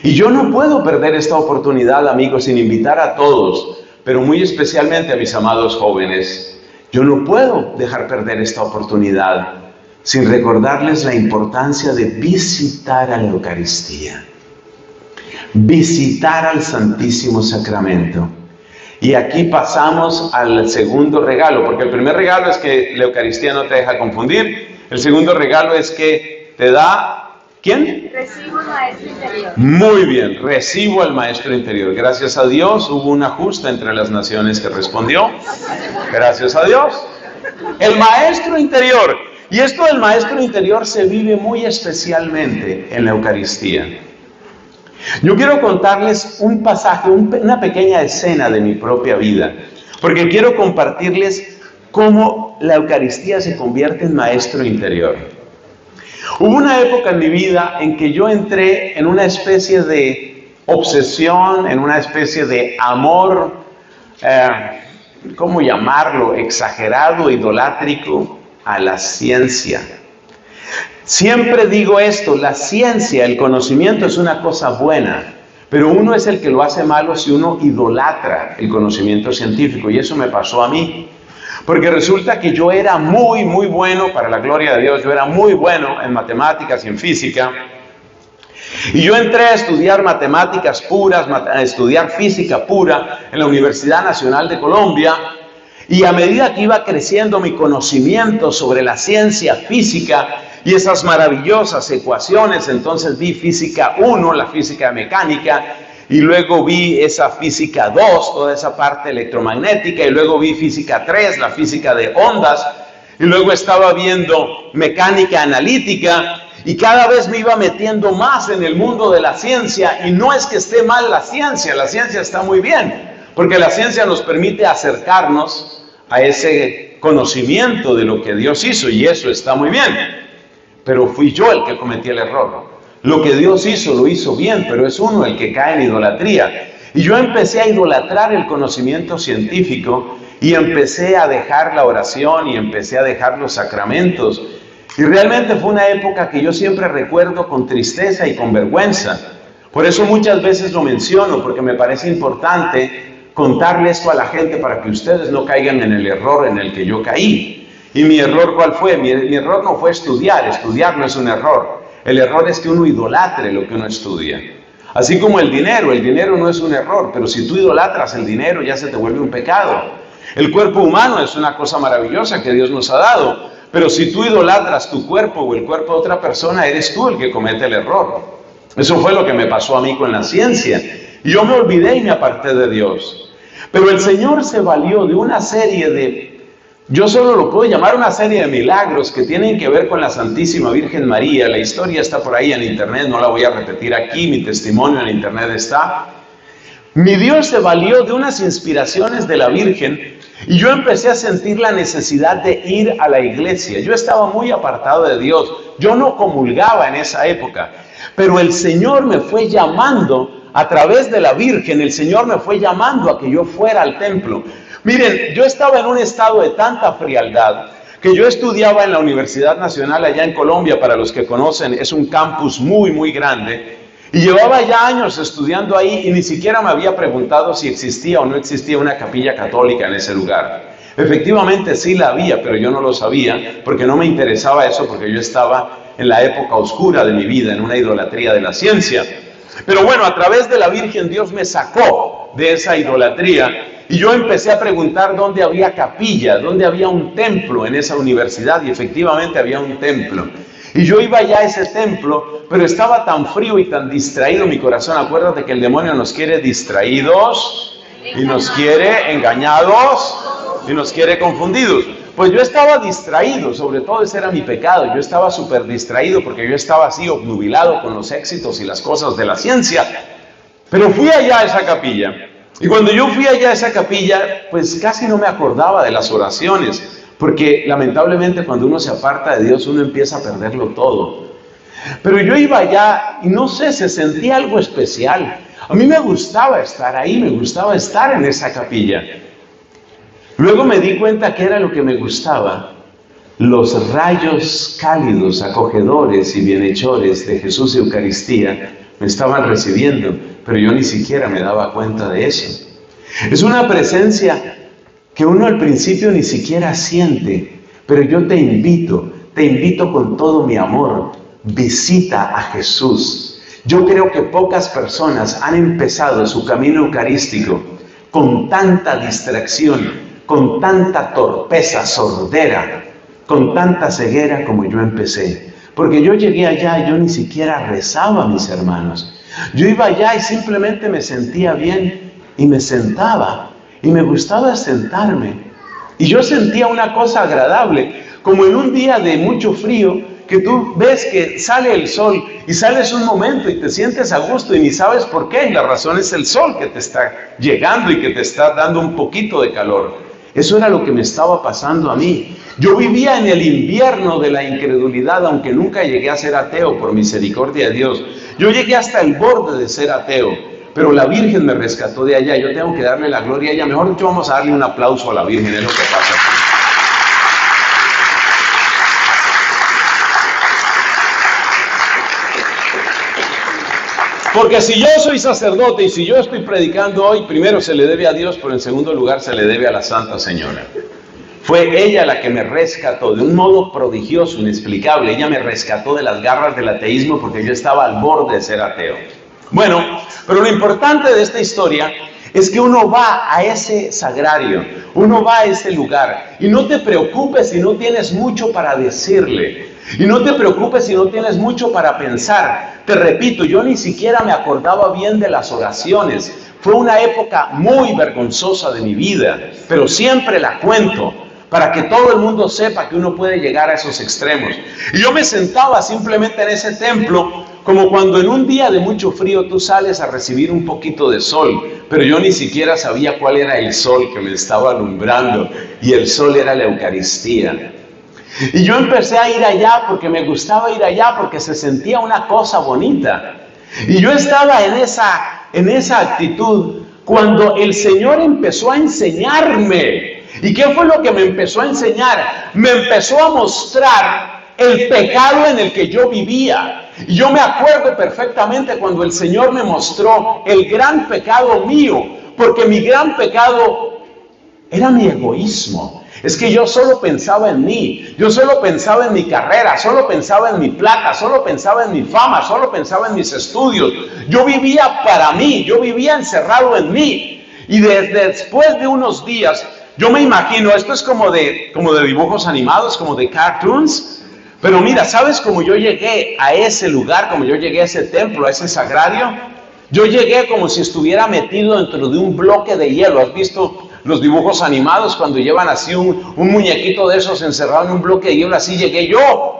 Y yo no puedo perder esta oportunidad, amigos, sin invitar a todos, pero muy especialmente a mis amados jóvenes. Yo no puedo dejar perder esta oportunidad sin recordarles la importancia de visitar a la Eucaristía, visitar al Santísimo Sacramento. Y aquí pasamos al segundo regalo, porque el primer regalo es que la Eucaristía no te deja confundir. El segundo regalo es que te da, ¿quién? Recibo al maestro interior. Muy bien, recibo al maestro interior. Gracias a Dios hubo una justa entre las naciones que respondió. Gracias a Dios. El maestro interior. Y esto del maestro interior se vive muy especialmente en la Eucaristía. Yo quiero contarles un pasaje, una pequeña escena de mi propia vida, porque quiero compartirles cómo la Eucaristía se convierte en maestro interior. Hubo una época en mi vida en que yo entré en una especie de obsesión, en una especie de amor, ¿cómo llamarlo? Exagerado, idolátrico a la ciencia. Siempre digo esto, la ciencia, el conocimiento es una cosa buena, pero uno es el que lo hace malo si uno idolatra el conocimiento científico, y eso me pasó a mí. Porque resulta que yo era muy bueno, para la gloria de Dios, yo era muy bueno en matemáticas y en física. Y yo entré a estudiar matemáticas puras, a estudiar física pura en la Universidad Nacional de Colombia. Y a medida que iba creciendo mi conocimiento sobre la ciencia física y esas maravillosas ecuaciones, entonces vi física 1, la física mecánica, y luego vi esa física 2, toda esa parte electromagnética, y luego vi física 3, la física de ondas, y luego estaba viendo mecánica analítica, y cada vez me iba metiendo más en el mundo de la ciencia. Y no es que esté mal la ciencia está muy bien, porque la ciencia nos permite acercarnos a ese conocimiento de lo que Dios hizo, y eso está muy bien. Pero fui yo el que cometí el error. Lo que Dios hizo, lo hizo bien, pero es uno el que cae en idolatría. Y yo empecé a idolatrar el conocimiento científico, y empecé a dejar la oración, y empecé a dejar los sacramentos. Y realmente fue una época que yo siempre recuerdo con tristeza y con vergüenza. Por eso muchas veces lo menciono, porque me parece importante contarle esto a la gente para que ustedes no caigan en el error en el que yo caí. ¿Y mi error cuál fue? Mi error no fue estudiar no es un error. El error es que uno idolatre lo que uno estudia. Así como el dinero no es un error, pero si tú idolatras el dinero ya se te vuelve un pecado. El cuerpo humano es una cosa maravillosa que Dios nos ha dado, pero si tú idolatras tu cuerpo o el cuerpo de otra persona, eres tú el que comete el error. Eso fue lo que me pasó a mí con la ciencia. Y yo me olvidé y me aparté de Dios. Pero el Señor se valió de una serie de... Yo solo lo puedo llamar una serie de milagros que tienen que ver con la Santísima Virgen María. La historia está por ahí en internet, no la voy a repetir aquí, mi testimonio en internet está. Mi Dios se valió de unas inspiraciones de la Virgen y yo empecé a sentir la necesidad de ir a la iglesia. Yo estaba muy apartado de Dios, yo no comulgaba en esa época, pero el Señor me fue llamando a través de la Virgen, el Señor me fue llamando a que yo fuera al templo. Miren, yo estaba en un estado de tanta frialdad que yo estudiaba en la Universidad Nacional allá en Colombia. Para los que conocen, es un campus muy grande, y llevaba ya años estudiando ahí y ni siquiera me había preguntado si existía o no existía una capilla católica en ese lugar. Efectivamente sí la había, pero yo no lo sabía porque no me interesaba eso, porque yo estaba en la época oscura de mi vida, en una idolatría de la ciencia. Pero bueno, a través de la Virgen Dios me sacó de esa idolatría. Y yo empecé a preguntar dónde había capilla, dónde había un templo en esa universidad, y efectivamente había un templo. Y yo iba ya a ese templo, pero estaba tan frío y tan distraído mi corazón. Acuérdate que el demonio nos quiere distraídos, y nos quiere engañados, y nos quiere confundidos. Pues yo estaba distraído, sobre todo ese era mi pecado. Yo estaba súper distraído porque yo estaba así obnubilado con los éxitos y las cosas de la ciencia. Pero fui allá a esa capilla. Y cuando yo fui allá a esa capilla, pues casi no me acordaba de las oraciones, porque lamentablemente cuando uno se aparta de Dios, uno empieza a perderlo todo. Pero yo iba allá y no sé, se sentía algo especial. A mí me gustaba estar ahí, me gustaba estar en esa capilla. Luego me di cuenta que era lo que me gustaba. Los rayos cálidos, acogedores y bienhechores de Jesús Eucaristía me estaban recibiendo, pero yo ni siquiera me daba cuenta de eso. Es una presencia que uno al principio ni siquiera siente, pero yo te invito, te invito con todo mi amor, visita a Jesús. Yo creo que pocas personas han empezado su camino eucarístico con tanta distracción, con tanta torpeza, sordera, con tanta ceguera como yo empecé. Porque yo llegué allá y yo ni siquiera rezaba, mis hermanos. Yo iba allá y simplemente me sentía bien y me sentaba y me gustaba sentarme. Y yo sentía una cosa agradable, como en un día de mucho frío, que tú ves que sale el sol y sales un momento y te sientes a gusto y ni sabes por qué. Y la razón es el sol que te está llegando y que te está dando un poquito de calor. Eso era lo que me estaba pasando a mí. Yo vivía en el invierno de la incredulidad, aunque nunca llegué a ser ateo, por misericordia de Dios. Yo llegué hasta el borde de ser ateo, pero la Virgen me rescató de allá. Yo tengo que darle la gloria a ella. Mejor dicho, vamos a darle un aplauso a la Virgen, es lo que pasa. Porque si yo soy sacerdote y si yo estoy predicando hoy, primero se le debe a Dios, pero en segundo lugar se le debe a la Santa Señora. Fue ella la que me rescató de un modo prodigioso, inexplicable. Ella me rescató de las garras del ateísmo porque yo estaba al borde de ser ateo. Bueno, pero lo importante de esta historia es que uno va a ese sagrario, uno va a ese lugar y no te preocupes si no tienes mucho para decirle. Y no te preocupes si no tienes mucho para pensar. Te repito, yo ni siquiera me acordaba bien de las oraciones. Fue una época muy vergonzosa de mi vida, pero siempre la cuento para que todo el mundo sepa que uno puede llegar a esos extremos. Y yo me sentaba simplemente en ese templo, como cuando en un día de mucho frío tú sales a recibir un poquito de sol, pero yo ni siquiera sabía cuál era el sol que me estaba alumbrando, y el sol era la Eucaristía. Y yo empecé a ir allá porque me gustaba ir allá, porque se sentía una cosa bonita. Y yo estaba en esa actitud cuando el Señor empezó a enseñarme. ¿Y qué fue lo que me empezó a enseñar? Me empezó a mostrar el pecado en el que yo vivía. Y yo me acuerdo perfectamente cuando el Señor me mostró el gran pecado mío, porque mi gran pecado era mi egoísmo. Es que yo solo pensaba en mí, yo solo pensaba en mi carrera, solo pensaba en mi plata, solo pensaba en mi fama, solo pensaba en mis estudios. Yo vivía para mí, yo vivía encerrado en mí. Y después de unos días, yo me imagino, esto es como de dibujos animados, como de cartoons. Pero mira, ¿sabes cómo yo llegué a ese lugar, como yo llegué a ese templo, a ese sagrario? Yo llegué como si estuviera metido dentro de un bloque de hielo. ¿Has visto los dibujos animados cuando llevan así un muñequito de esos encerrado en un bloque de hielo? Así llegué yo.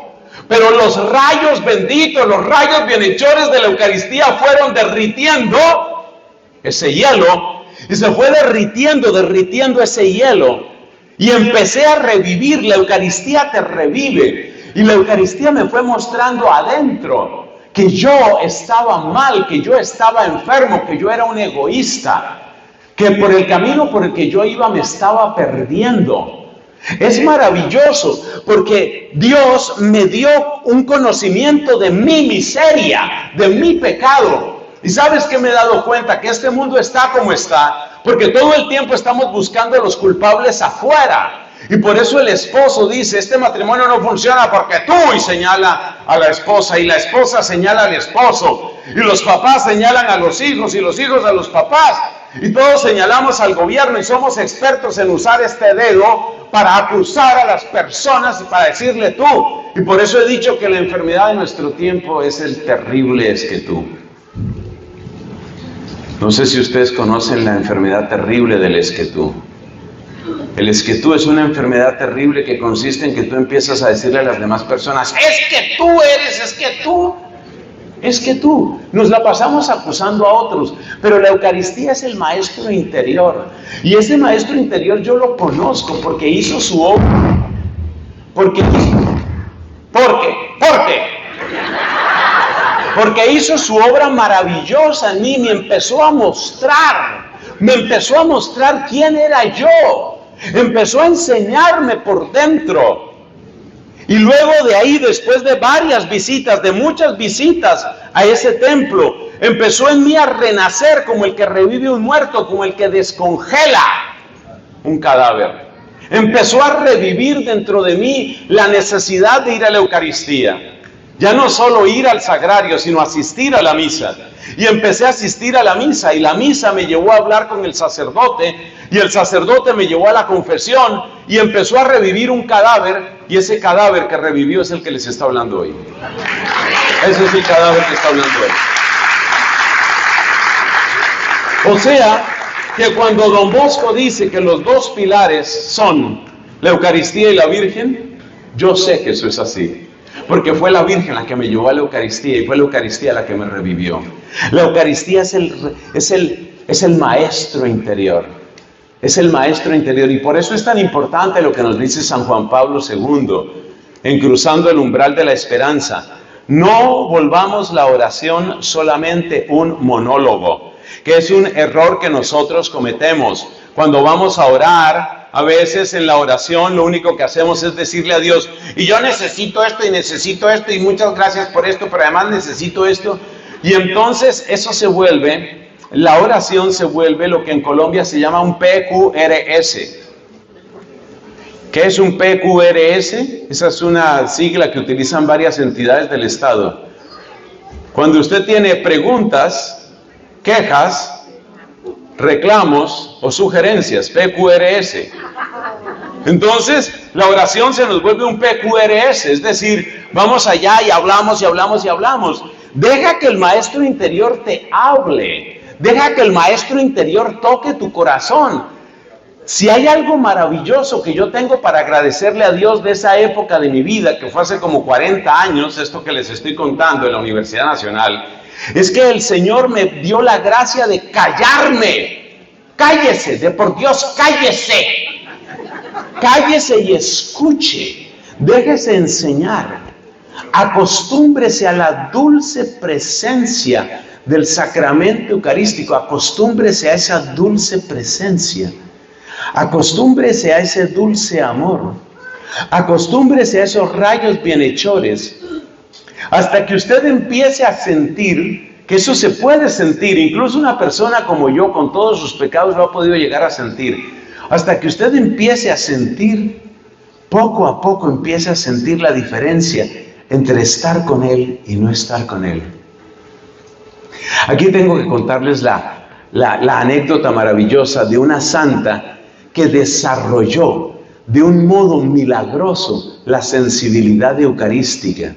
Pero los rayos benditos, los rayos bienhechores de la Eucaristía fueron derritiendo ese hielo. Y se fue derritiendo ese hielo. Y empecé a revivir. La Eucaristía te revive. Y la Eucaristía me fue mostrando adentro que yo estaba mal, que yo estaba enfermo, que yo era un egoísta, que por el camino por el que yo iba me estaba perdiendo. Es maravilloso porque Dios me dio un conocimiento de mi miseria, de mi pecado. Y ¿sabes qué me he dado cuenta? Que este mundo está como está porque todo el tiempo estamos buscando a los culpables afuera. Y por eso el esposo dice, este matrimonio no funciona porque tú, y señala a la esposa, y la esposa señala al esposo, y los papás señalan a los hijos, y los hijos a los papás, y todos señalamos al gobierno, y somos expertos en usar este dedo para acusar a las personas y para decirle tú. Y por eso he dicho que la enfermedad de nuestro tiempo es el terrible esquetú. No sé si ustedes conocen la enfermedad terrible del esquetú. El esquetú es una enfermedad terrible que consiste en que tú empiezas a decirle a las demás personas, es que tú eres, es que tú. Nos la pasamos acusando a otros, pero la Eucaristía es el maestro interior. Y ese maestro interior yo lo conozco porque hizo su obra. Porque hizo su obra maravillosa en mí, me empezó a mostrar quién era yo. Empezó a enseñarme por dentro. Y luego de ahí, después de varias visitas, de muchas visitas a ese templo, empezó en mí a renacer como el que revive un muerto, como el que descongela un cadáver. Empezó a revivir dentro de mí la necesidad de ir a la Eucaristía. Ya no solo ir al sagrario, sino asistir a la misa. Y empecé a asistir a la misa, y la misa me llevó a hablar con el sacerdote, y el sacerdote me llevó a la confesión, y empezó a revivir un cadáver, y ese cadáver que revivió es el que les está hablando hoy. Ese es el cadáver que está hablando hoy. O sea, que cuando Don Bosco dice que los dos pilares son la Eucaristía y la Virgen, yo sé que eso es así. Porque fue la Virgen la que me llevó a la Eucaristía y fue la Eucaristía la que me revivió. La Eucaristía es el maestro interior. Es el maestro interior. Y por eso es tan importante lo que nos dice San Juan Pablo II en Cruzando el Umbral de la Esperanza. No volvamos la oración solamente un monólogo, que es un error que nosotros cometemos. Cuando vamos a orar, a veces en la oración lo único que hacemos es decirle a Dios, y yo necesito esto y muchas gracias por esto, pero además necesito esto. Y entonces eso se vuelve, la oración se vuelve lo que en Colombia se llama un PQRS. ¿Qué es un PQRS? Esa es una sigla que utilizan varias entidades del Estado. Cuando usted tiene preguntas, quejas, reclamos o sugerencias, PQRS. Entonces, la oración se nos vuelve un PQRS, es decir, vamos allá y hablamos y hablamos y hablamos. Deja que el maestro interior te hable, deja que el maestro interior toque tu corazón. Si hay algo maravilloso que yo tengo para agradecerle a Dios de esa época de mi vida, que fue hace como 40 años, esto que les estoy contando en la Universidad Nacional, es que el Señor me dio la gracia de callarme. Cállese, de por Dios, cállese. Cállese y escuche. Déjese enseñar. Acostúmbrese a la dulce presencia del sacramento eucarístico. Acostúmbrese a esa dulce presencia. Acostúmbrese a ese dulce amor. Acostúmbrese a esos rayos bienhechores. Hasta que usted empiece a sentir que eso se puede sentir. Incluso una persona como yo, con todos sus pecados, lo ha podido llegar a sentir. Hasta que usted empiece a sentir, poco a poco empiece a sentir la diferencia entre estar con Él y no estar con Él. Aquí tengo que contarles la anécdota maravillosa de una santa que desarrolló de un modo milagroso la sensibilidad eucarística.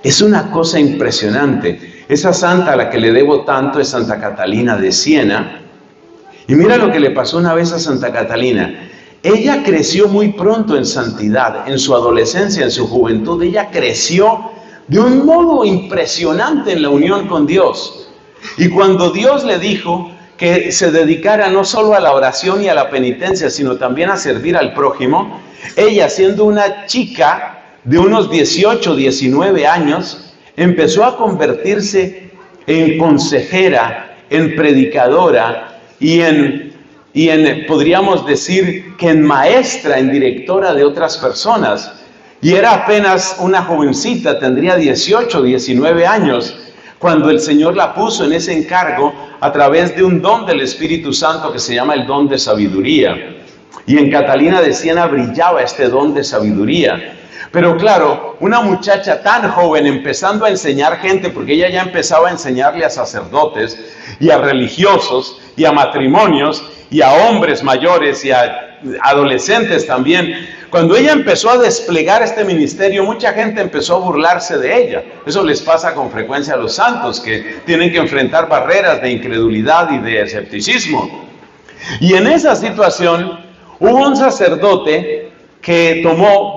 Es una cosa impresionante. Esa santa a la que le debo tanto es Santa Catalina de Siena. Y mira lo que le pasó una vez a Santa Catalina. Ella creció muy pronto en santidad, en su adolescencia, en su juventud. Ella creció de un modo impresionante en la unión con Dios. Y cuando Dios le dijo que se dedicara no solo a la oración y a la penitencia, sino también a servir al prójimo, ella, siendo una chica de unos 18, 19 años, empezó a convertirse en consejera, en predicadora y podríamos decir que en maestra, en directora de otras personas. Y era apenas una jovencita, tendría 18, 19 años, cuando el Señor la puso en ese encargo a través de un don del Espíritu Santo que se llama el don de sabiduría. Y en Catalina de Siena brillaba este don de sabiduría. Pero claro, una muchacha tan joven empezando a enseñar gente, porque ella ya empezaba a enseñarle a sacerdotes y a religiosos y a matrimonios y a hombres mayores y a adolescentes también. Cuando ella empezó a desplegar este ministerio, mucha gente empezó a burlarse de ella. Eso les pasa con frecuencia a los santos, que tienen que enfrentar barreras de incredulidad y de escepticismo. Y en esa situación hubo un sacerdote que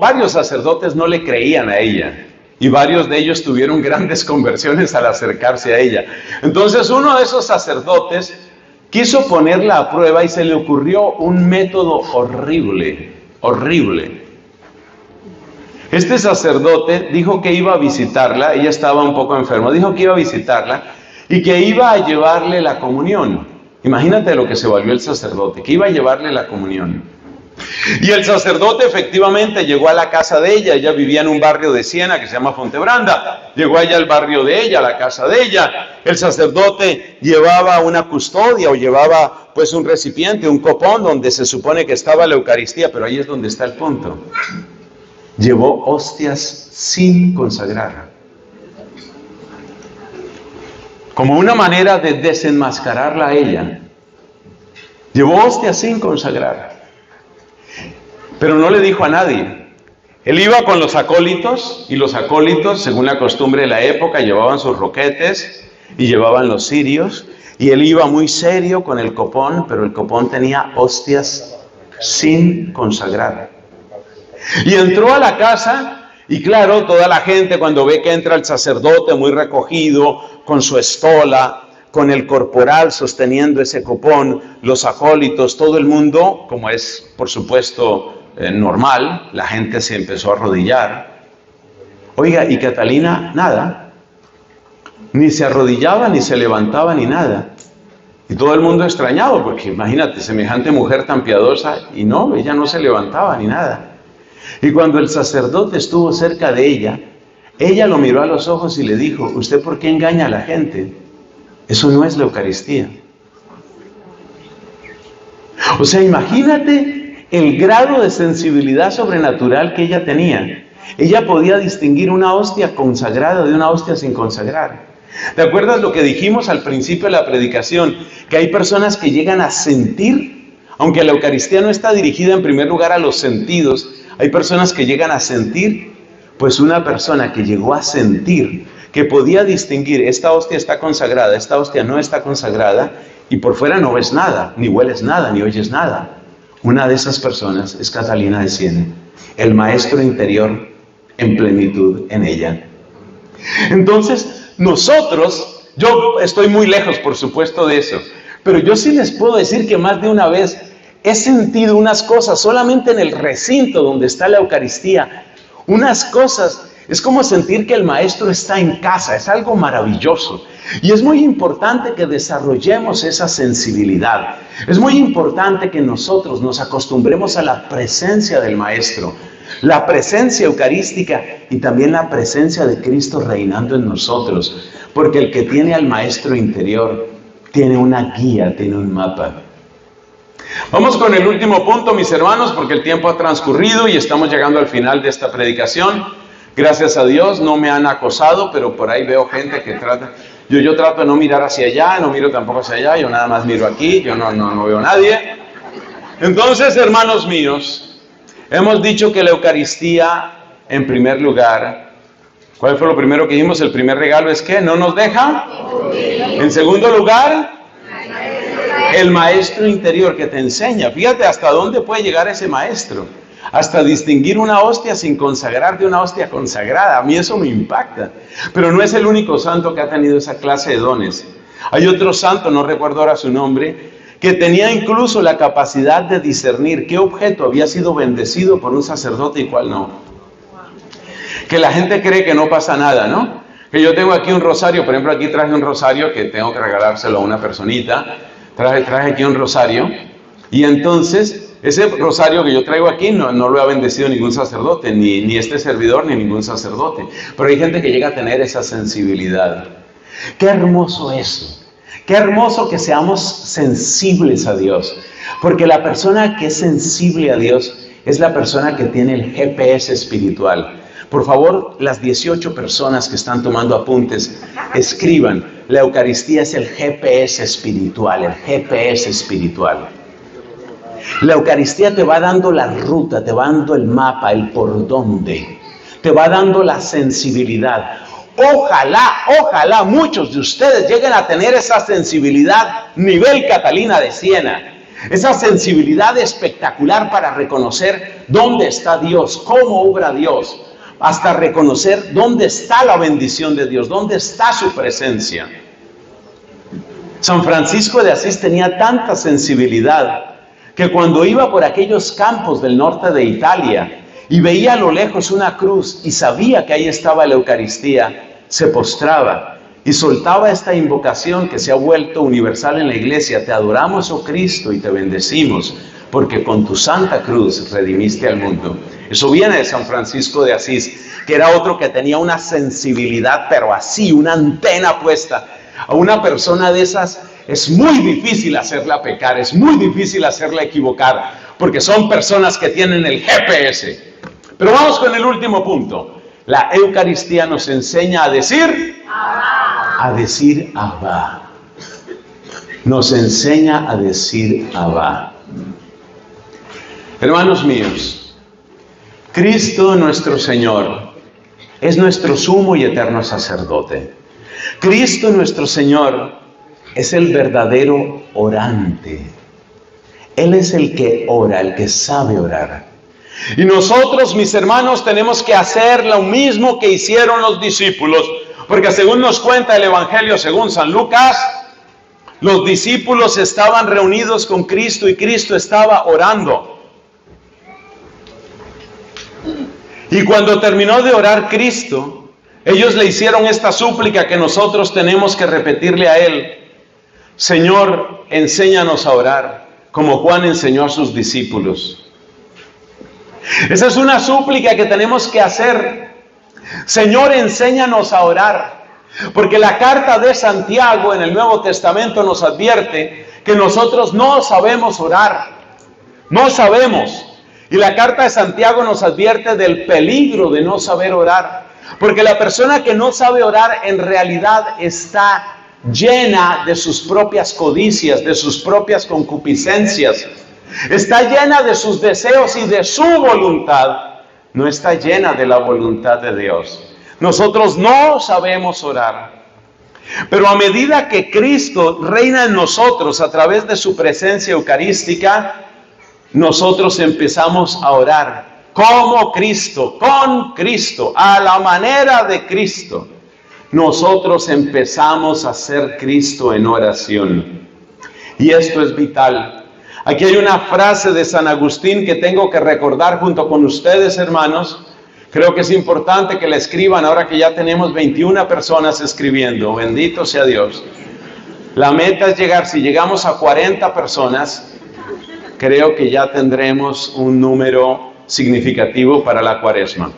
varios sacerdotes no le creían a ella, y varios de ellos tuvieron grandes conversiones al acercarse a ella. Entonces uno de esos sacerdotes quiso ponerla a prueba y se le ocurrió un método horrible. Este sacerdote dijo que iba a visitarla, ella estaba un poco enferma, dijo que iba a visitarla y que iba a llevarle la comunión. Imagínate lo que se volvió el sacerdote, que iba a llevarle la comunión. Y el sacerdote efectivamente llegó a la casa de ella vivía en un barrio de Siena que se llama Fontebranda, llegó allá al barrio de ella, a la casa de ella. El sacerdote llevaba una custodia o llevaba pues un recipiente, un copón donde se supone que estaba la Eucaristía, pero ahí es donde está el punto. Llevó hostias sin consagrar, como una manera de desenmascararla a ella. Llevó hostias sin consagrar. Pero no le dijo a nadie. Él iba con los acólitos, y los acólitos, según la costumbre de la época, llevaban sus roquetes y llevaban los cirios, y él iba muy serio con el copón, pero el copón tenía hostias sin consagrar. Y entró a la casa, y claro, toda la gente cuando ve que entra el sacerdote muy recogido, con su estola, con el corporal sosteniendo ese copón, los acólitos, todo el mundo, como es por supuesto normal, la gente se empezó a arrodillar. Oiga, y Catalina, nada, ni se arrodillaba, ni se levantaba, ni nada. Y todo el mundo extrañado, porque imagínate, semejante mujer tan piadosa, y no, ella no se levantaba, ni nada. Y cuando el sacerdote estuvo cerca de ella lo miró a los ojos y le dijo: ¿usted por qué engaña a la gente? Eso no es la Eucaristía. O sea, imagínate el grado de sensibilidad sobrenatural que ella tenía. Ella podía distinguir una hostia consagrada de una hostia sin consagrar. ¿Te acuerdas lo que dijimos al principio de la predicación? Que hay personas que llegan a sentir, aunque la Eucaristía no está dirigida en primer lugar a los sentidos, hay personas que llegan a sentir, pues una persona que llegó a sentir, que podía distinguir, esta hostia está consagrada, esta hostia no está consagrada, y por fuera no ves nada, ni hueles nada, ni oyes nada. Una de esas personas es Catalina de Siena, el maestro interior en plenitud en ella. Entonces, nosotros, yo estoy muy lejos, por supuesto, de eso, pero yo sí les puedo decir que más de una vez he sentido unas cosas solamente en el recinto donde está la Eucaristía, unas cosas. Es como sentir que el maestro está en casa, es algo maravilloso. Y es muy importante que desarrollemos esa sensibilidad. Es muy importante que nosotros nos acostumbremos a la presencia del maestro, la presencia eucarística y también la presencia de Cristo reinando en nosotros. Porque el que tiene al maestro interior tiene una guía, tiene un mapa. Vamos con el último punto, mis hermanos, porque el tiempo ha transcurrido y estamos llegando al final de esta predicación. Gracias a Dios no me han acosado, pero por ahí veo gente que trata. Yo trato de no mirar hacia allá, no miro tampoco hacia allá, yo nada más miro aquí, yo no veo a nadie. Entonces, hermanos míos, hemos dicho que la Eucaristía, en primer lugar, ¿cuál fue lo primero que dijimos? El primer regalo es que no nos deja. En segundo lugar, el maestro interior que te enseña. Fíjate hasta dónde puede llegar ese maestro. Hasta distinguir una hostia sin consagrar de una hostia consagrada. A mí eso me impacta. Pero no es el único santo que ha tenido esa clase de dones. Hay otro santo, no recuerdo ahora su nombre, que tenía incluso la capacidad de discernir qué objeto había sido bendecido por un sacerdote y cuál no. Que la gente cree que no pasa nada, ¿no? Que yo tengo aquí un rosario, por ejemplo, aquí traje un rosario que tengo que regalárselo a una personita. Traje aquí un rosario y entonces ese rosario que yo traigo aquí no lo ha bendecido ningún sacerdote, ni este servidor, ni ningún sacerdote. Pero hay gente que llega a tener esa sensibilidad. Qué hermoso eso. Qué hermoso que seamos sensibles a Dios. Porque la persona que es sensible a Dios es la persona que tiene el GPS espiritual. Por favor, las 18 personas que están tomando apuntes, escriban. La Eucaristía es el GPS espiritual, el GPS espiritual. La Eucaristía te va dando la ruta, te va dando el mapa, el por dónde. Te va dando la sensibilidad. Ojalá muchos de ustedes lleguen a tener esa sensibilidad nivel Catalina de Siena. Esa sensibilidad espectacular para reconocer dónde está Dios, cómo obra Dios. Hasta reconocer dónde está la bendición de Dios, dónde está su presencia. San Francisco de Asís tenía tanta sensibilidad que cuando iba por aquellos campos del norte de Italia y veía a lo lejos una cruz y sabía que ahí estaba la Eucaristía, se postraba y soltaba esta invocación que se ha vuelto universal en la iglesia: te adoramos, oh Cristo, y te bendecimos, porque con tu santa cruz redimiste al mundo. Eso viene de San Francisco de Asís, que era otro que tenía una sensibilidad, pero así, una antena puesta. A una persona de esas es muy difícil hacerla pecar, es muy difícil hacerla equivocar, porque son personas que tienen el GPS. Pero vamos con el último punto. La Eucaristía nos enseña a decir Abba. A decir Abba. Nos enseña a decir Abba. Hermanos míos, Cristo nuestro Señor es nuestro sumo y eterno sacerdote. Cristo nuestro Señor es el verdadero orante. Él es el que ora, el que sabe orar. Y nosotros, mis hermanos, tenemos que hacer lo mismo que hicieron los discípulos, porque según nos cuenta el Evangelio según San Lucas, los discípulos estaban reunidos con Cristo y Cristo estaba orando. Y cuando terminó de orar Cristo, ellos le hicieron esta súplica que nosotros tenemos que repetirle a Él: Señor, enséñanos a orar, como Juan enseñó a sus discípulos. Esa es una súplica que tenemos que hacer. Señor, enséñanos a orar. Porque la carta de Santiago en el Nuevo Testamento nos advierte que nosotros no sabemos orar. No sabemos. Y la carta de Santiago nos advierte del peligro de no saber orar. Porque la persona que no sabe orar en realidad está llena de sus propias codicias, de sus propias concupiscencias. Está llena de sus deseos y de su voluntad. No está llena de la voluntad de Dios. Nosotros no sabemos orar. Pero a medida que Cristo reina en nosotros a través de su presencia eucarística, nosotros empezamos a orar como Cristo, con Cristo, a la manera de Cristo. Nosotros empezamos a ser Cristo en oración. Y esto es vital. Aquí hay una frase de San Agustín que tengo que recordar junto con ustedes, hermanos. Creo que es importante que la escriban ahora que ya tenemos 21 personas escribiendo. Bendito sea Dios. La meta es llegar, si llegamos a 40 personas, creo que ya tendremos un número significativo para la Cuaresma.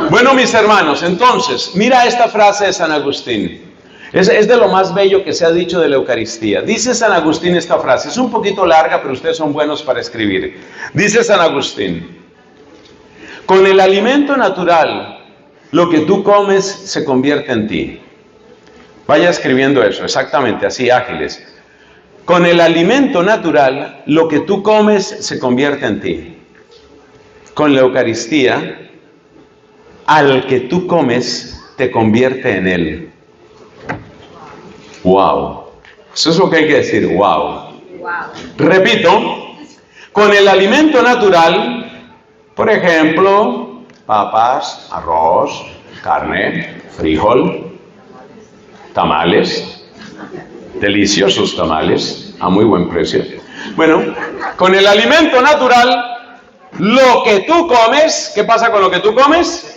Bueno, mis hermanos, entonces, mira esta frase de San Agustín. Es de lo más bello que se ha dicho de la Eucaristía. Dice San Agustín esta frase, es un poquito larga, pero ustedes son buenos para escribir. Dice San Agustín: con el alimento natural, lo que tú comes se convierte en ti. Vaya escribiendo eso, exactamente, así, ágiles. Con el alimento natural, lo que tú comes se convierte en ti. Con la Eucaristía, al que tú comes te convierte en él. ¡Wow! Eso es lo que hay que decir, ¡wow! Repito, con el alimento natural, por ejemplo, papas, arroz, carne, frijol, tamales, deliciosos tamales, a muy buen precio. Bueno, con el alimento natural, lo que tú comes, ¿qué pasa con lo que tú comes?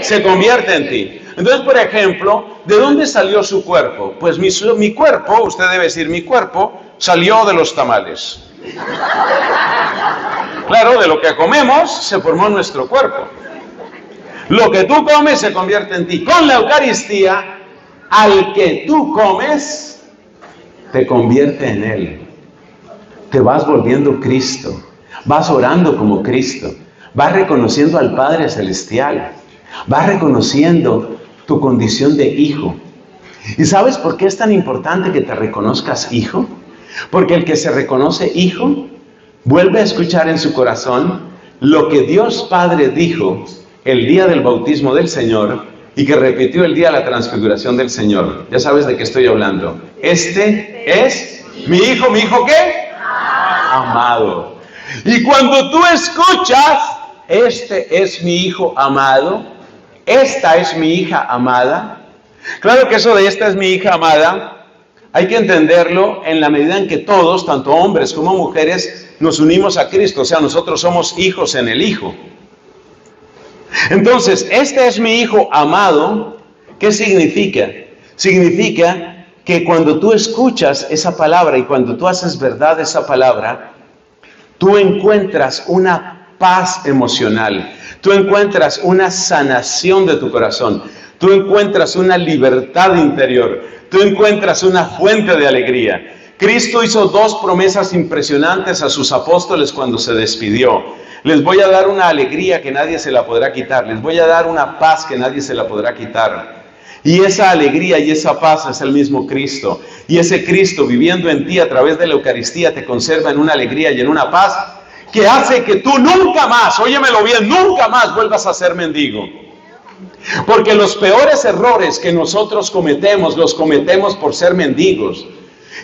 Se convierte en ti. Entonces, por ejemplo, ¿de dónde salió su cuerpo? Pues mi cuerpo, usted debe decir, mi cuerpo salió de los tamales. Claro, de lo que comemos se formó nuestro cuerpo. Lo que tú comes se convierte en ti. Con la Eucaristía, al que tú comes, te convierte en él. Te vas volviendo Cristo. Vas orando como Cristo. Vas reconociendo al Padre Celestial. Vas reconociendo tu condición de hijo. ¿Y sabes por qué es tan importante que te reconozcas hijo? Porque el que se reconoce hijo, vuelve a escuchar en su corazón lo que Dios Padre dijo el día del bautismo del Señor y que repitió el día de la transfiguración del Señor. Ya sabes de qué estoy hablando. Este es mi hijo ¿qué? Amado. Y cuando tú escuchas, este es mi hijo amado, esta es mi hija amada. Claro que eso de esta es mi hija amada, hay que entenderlo en la medida en que todos, tanto hombres como mujeres, nos unimos a Cristo. O sea, nosotros somos hijos en el Hijo. Entonces, este es mi hijo amado. ¿Qué significa? Significa que cuando tú escuchas esa palabra y cuando tú haces verdad esa palabra, tú encuentras una paz emocional, tú encuentras una sanación de tu corazón, tú encuentras una libertad interior, tú encuentras una fuente de alegría. Cristo hizo 2 promesas impresionantes a sus apóstoles cuando se despidió. Les voy a dar una alegría que nadie se la podrá quitar, les voy a dar una paz que nadie se la podrá quitar. Y esa alegría y esa paz es el mismo Cristo. Y ese Cristo viviendo en ti a través de la Eucaristía te conserva en una alegría y en una paz que hace que tú nunca más, óyemelo bien, nunca más vuelvas a ser mendigo. Porque los peores errores que nosotros cometemos, los cometemos por ser mendigos.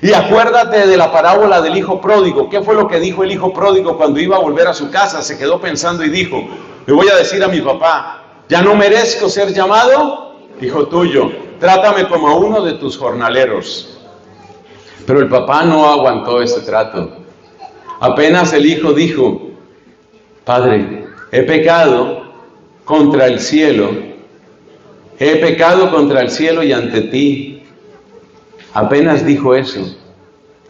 Y acuérdate de la parábola del hijo pródigo. ¿Qué fue lo que dijo el hijo pródigo cuando iba a volver a su casa? Se quedó pensando y dijo, le voy a decir a mi papá, ya no merezco ser llamado hijo tuyo, trátame como a uno de tus jornaleros. Pero el papá no aguantó ese trato. Apenas el hijo dijo, Padre, he pecado contra el cielo, he pecado contra el cielo y ante ti. Apenas dijo eso,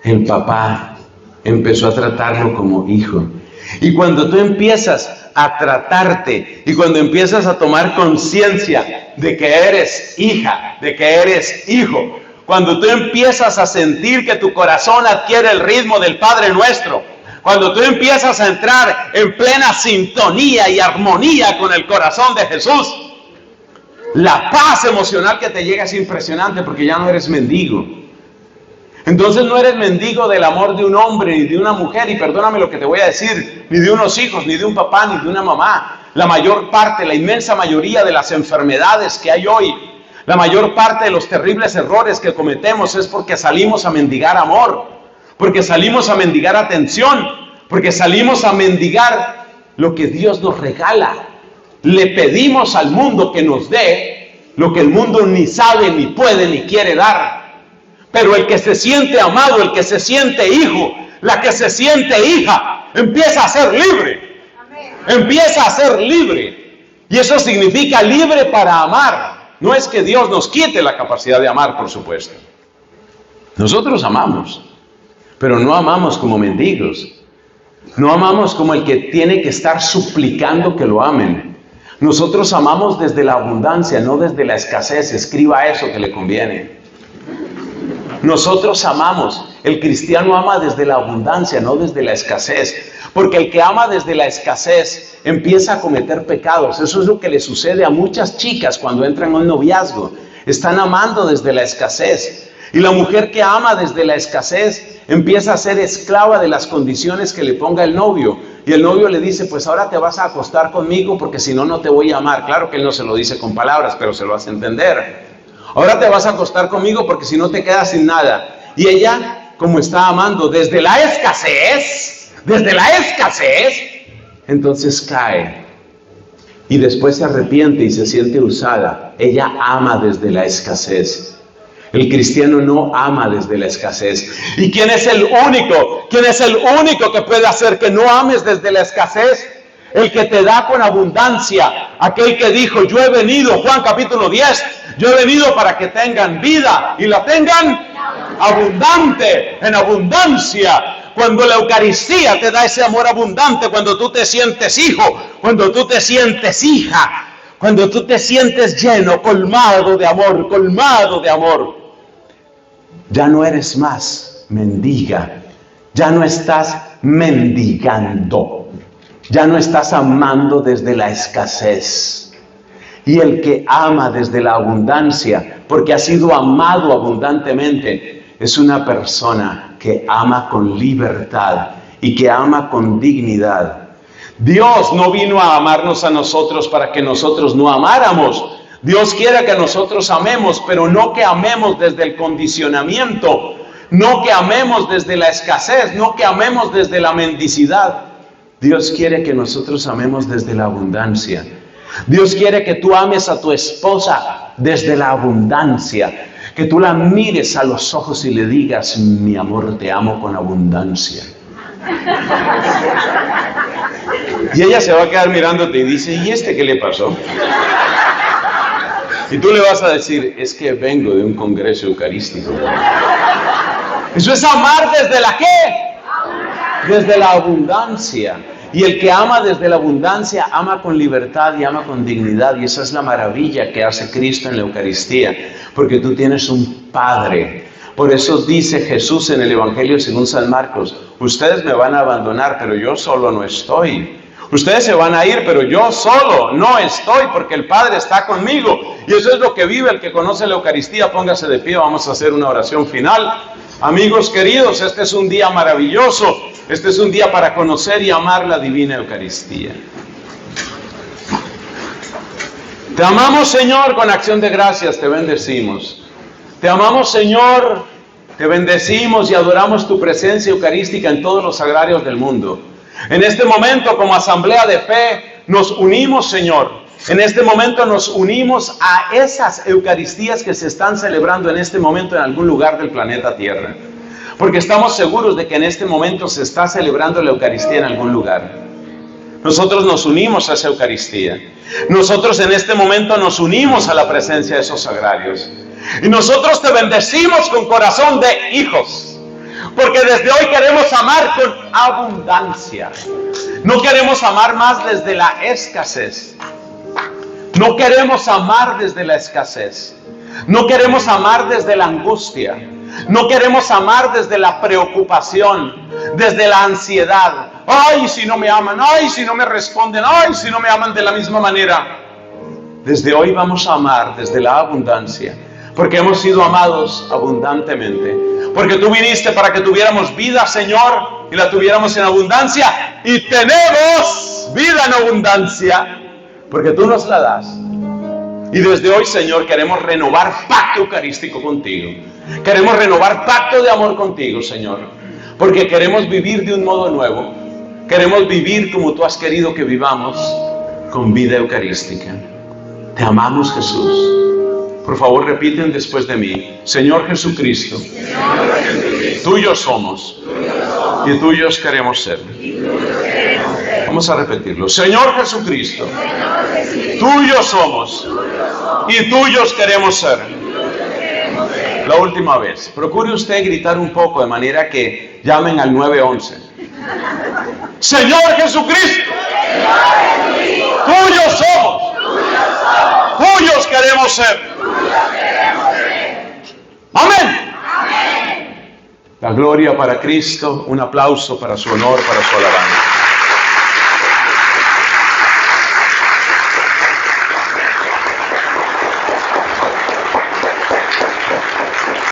el papá empezó a tratarlo como hijo. Y cuando tú empiezas a tratarte y cuando empiezas a tomar conciencia de que eres hija, de que eres hijo, cuando tú empiezas a sentir que tu corazón adquiere el ritmo del Padre Nuestro, cuando tú empiezas a entrar en plena sintonía y armonía con el corazón de Jesús, la paz emocional que te llega es impresionante porque ya no eres mendigo. Entonces no eres mendigo del amor de un hombre ni de una mujer, y perdóname lo que te voy a decir, ni de unos hijos, ni de un papá, ni de una mamá. La mayor parte, la inmensa mayoría de las enfermedades que hay hoy, la mayor parte de los terribles errores que cometemos es porque salimos a mendigar amor, porque salimos a mendigar atención, porque salimos a mendigar lo que Dios nos regala. Le pedimos al mundo que nos dé lo que el mundo ni sabe, ni puede, ni quiere dar. Pero el que se siente amado, el que se siente hijo, la que se siente hija, empieza a ser libre. Empieza a ser libre. Y eso significa libre para amar. No es que Dios nos quite la capacidad de amar, por supuesto. Nosotros amamos, pero no amamos como mendigos. No amamos como el que tiene que estar suplicando que lo amen. Nosotros amamos desde la abundancia, no desde la escasez. Escriba eso que le conviene. Nosotros amamos. El cristiano ama desde la abundancia, no desde la escasez. Porque el que ama desde la escasez empieza a cometer pecados. Eso es lo que le sucede a muchas chicas cuando entran a un noviazgo. Están amando desde la escasez. Y la mujer que ama desde la escasez empieza a ser esclava de las condiciones que le ponga el novio. Y el novio le dice, pues ahora te vas a acostar conmigo porque si no, no te voy a amar. Claro que él no se lo dice con palabras, pero se lo hace entender. Ahora te vas a acostar conmigo porque si no te quedas sin nada. Y ella, como está amando desde la escasez, entonces cae. Y después se arrepiente y se siente usada. Ella ama desde la escasez. El cristiano no ama desde la escasez. ¿Y quién es el único? ¿Quién es el único que puede hacer que no ames desde la escasez? El que te da con abundancia. Aquel que dijo, yo he venido, Juan capítulo 10, yo he venido para que tengan vida y la tengan abundante, en abundancia. Cuando la Eucaristía te da ese amor abundante, cuando tú te sientes hijo, cuando tú te sientes hija, cuando tú te sientes lleno, colmado de amor, ya no eres más mendiga, ya no estás mendigando, ya no estás amando desde la escasez. Y el que ama desde la abundancia, porque ha sido amado abundantemente, es una persona que ama con libertad y que ama con dignidad. Dios no vino a amarnos a nosotros para que nosotros no amáramos. Dios quiere que nosotros amemos, pero no que amemos desde el condicionamiento, no que amemos desde la escasez, no que amemos desde la mendicidad. Dios quiere que nosotros amemos desde la abundancia. Dios quiere que tú ames a tu esposa desde la abundancia, que tú la mires a los ojos y le digas, mi amor, te amo con abundancia. Y ella se va a quedar mirándote y dice, ¿y este qué le pasó? Y tú le vas a decir, es que vengo de un congreso eucarístico. Eso es amar desde la ¿qué? desde la abundancia. Y el que ama desde la abundancia, ama con libertad y ama con dignidad. Y esa es la maravilla que hace Cristo en la Eucaristía, porque tú tienes un Padre. Por eso dice Jesús en el Evangelio según San Marcos: ustedes me van a abandonar, pero yo solo no estoy. Ustedes se van a ir, pero yo solo no estoy, porque el Padre está conmigo. Y eso es lo que vive el que conoce la Eucaristía. Póngase de pie, vamos a hacer una oración final. Amigos queridos, este es un día maravilloso. Este es un día para conocer y amar la divina Eucaristía. Te amamos, Señor, con acción de gracias, te bendecimos. Te amamos, Señor, te bendecimos y adoramos tu presencia eucarística en todos los sagrarios del mundo. En este momento, como asamblea de fe, nos unimos, Señor. En este momento nos unimos a esas Eucaristías que se están celebrando en este momento en algún lugar del planeta Tierra. Porque estamos seguros de que en este momento se está celebrando la Eucaristía en algún lugar. Nosotros nos unimos a esa Eucaristía. Nosotros en este momento nos unimos a la presencia de esos sagrarios. Y nosotros te bendecimos con corazón de hijos. Porque desde hoy queremos amar con abundancia. No queremos amar más desde la escasez. No queremos amar desde la escasez. No queremos amar desde la angustia. No queremos amar desde la preocupación, desde la ansiedad. Ay, si no me aman, ay, si no me responden, ay, si no me aman de la misma manera. Desde hoy vamos a amar desde la abundancia, porque hemos sido amados abundantemente. Porque tú viniste para que tuviéramos vida, Señor, y la tuviéramos en abundancia. Y tenemos vida en abundancia, porque tú nos la das. Y desde hoy, Señor, queremos renovar pacto eucarístico contigo. Queremos renovar pacto de amor contigo, Señor. Porque queremos vivir de un modo nuevo. Queremos vivir como tú has querido que vivamos, con vida eucarística. Te amamos, Jesús. Por favor, repiten después de mí: Señor Jesucristo, tuyos somos y tuyos queremos ser. Vamos a repetirlo: Señor Jesucristo, tuyos somos y tuyos queremos ser. La última vez, procure usted gritar un poco de manera que llamen al 911. Señor Jesucristo, tuyos somos, tuyos queremos ser. Amén. La gloria para Cristo, un aplauso para su honor, para su alabanza.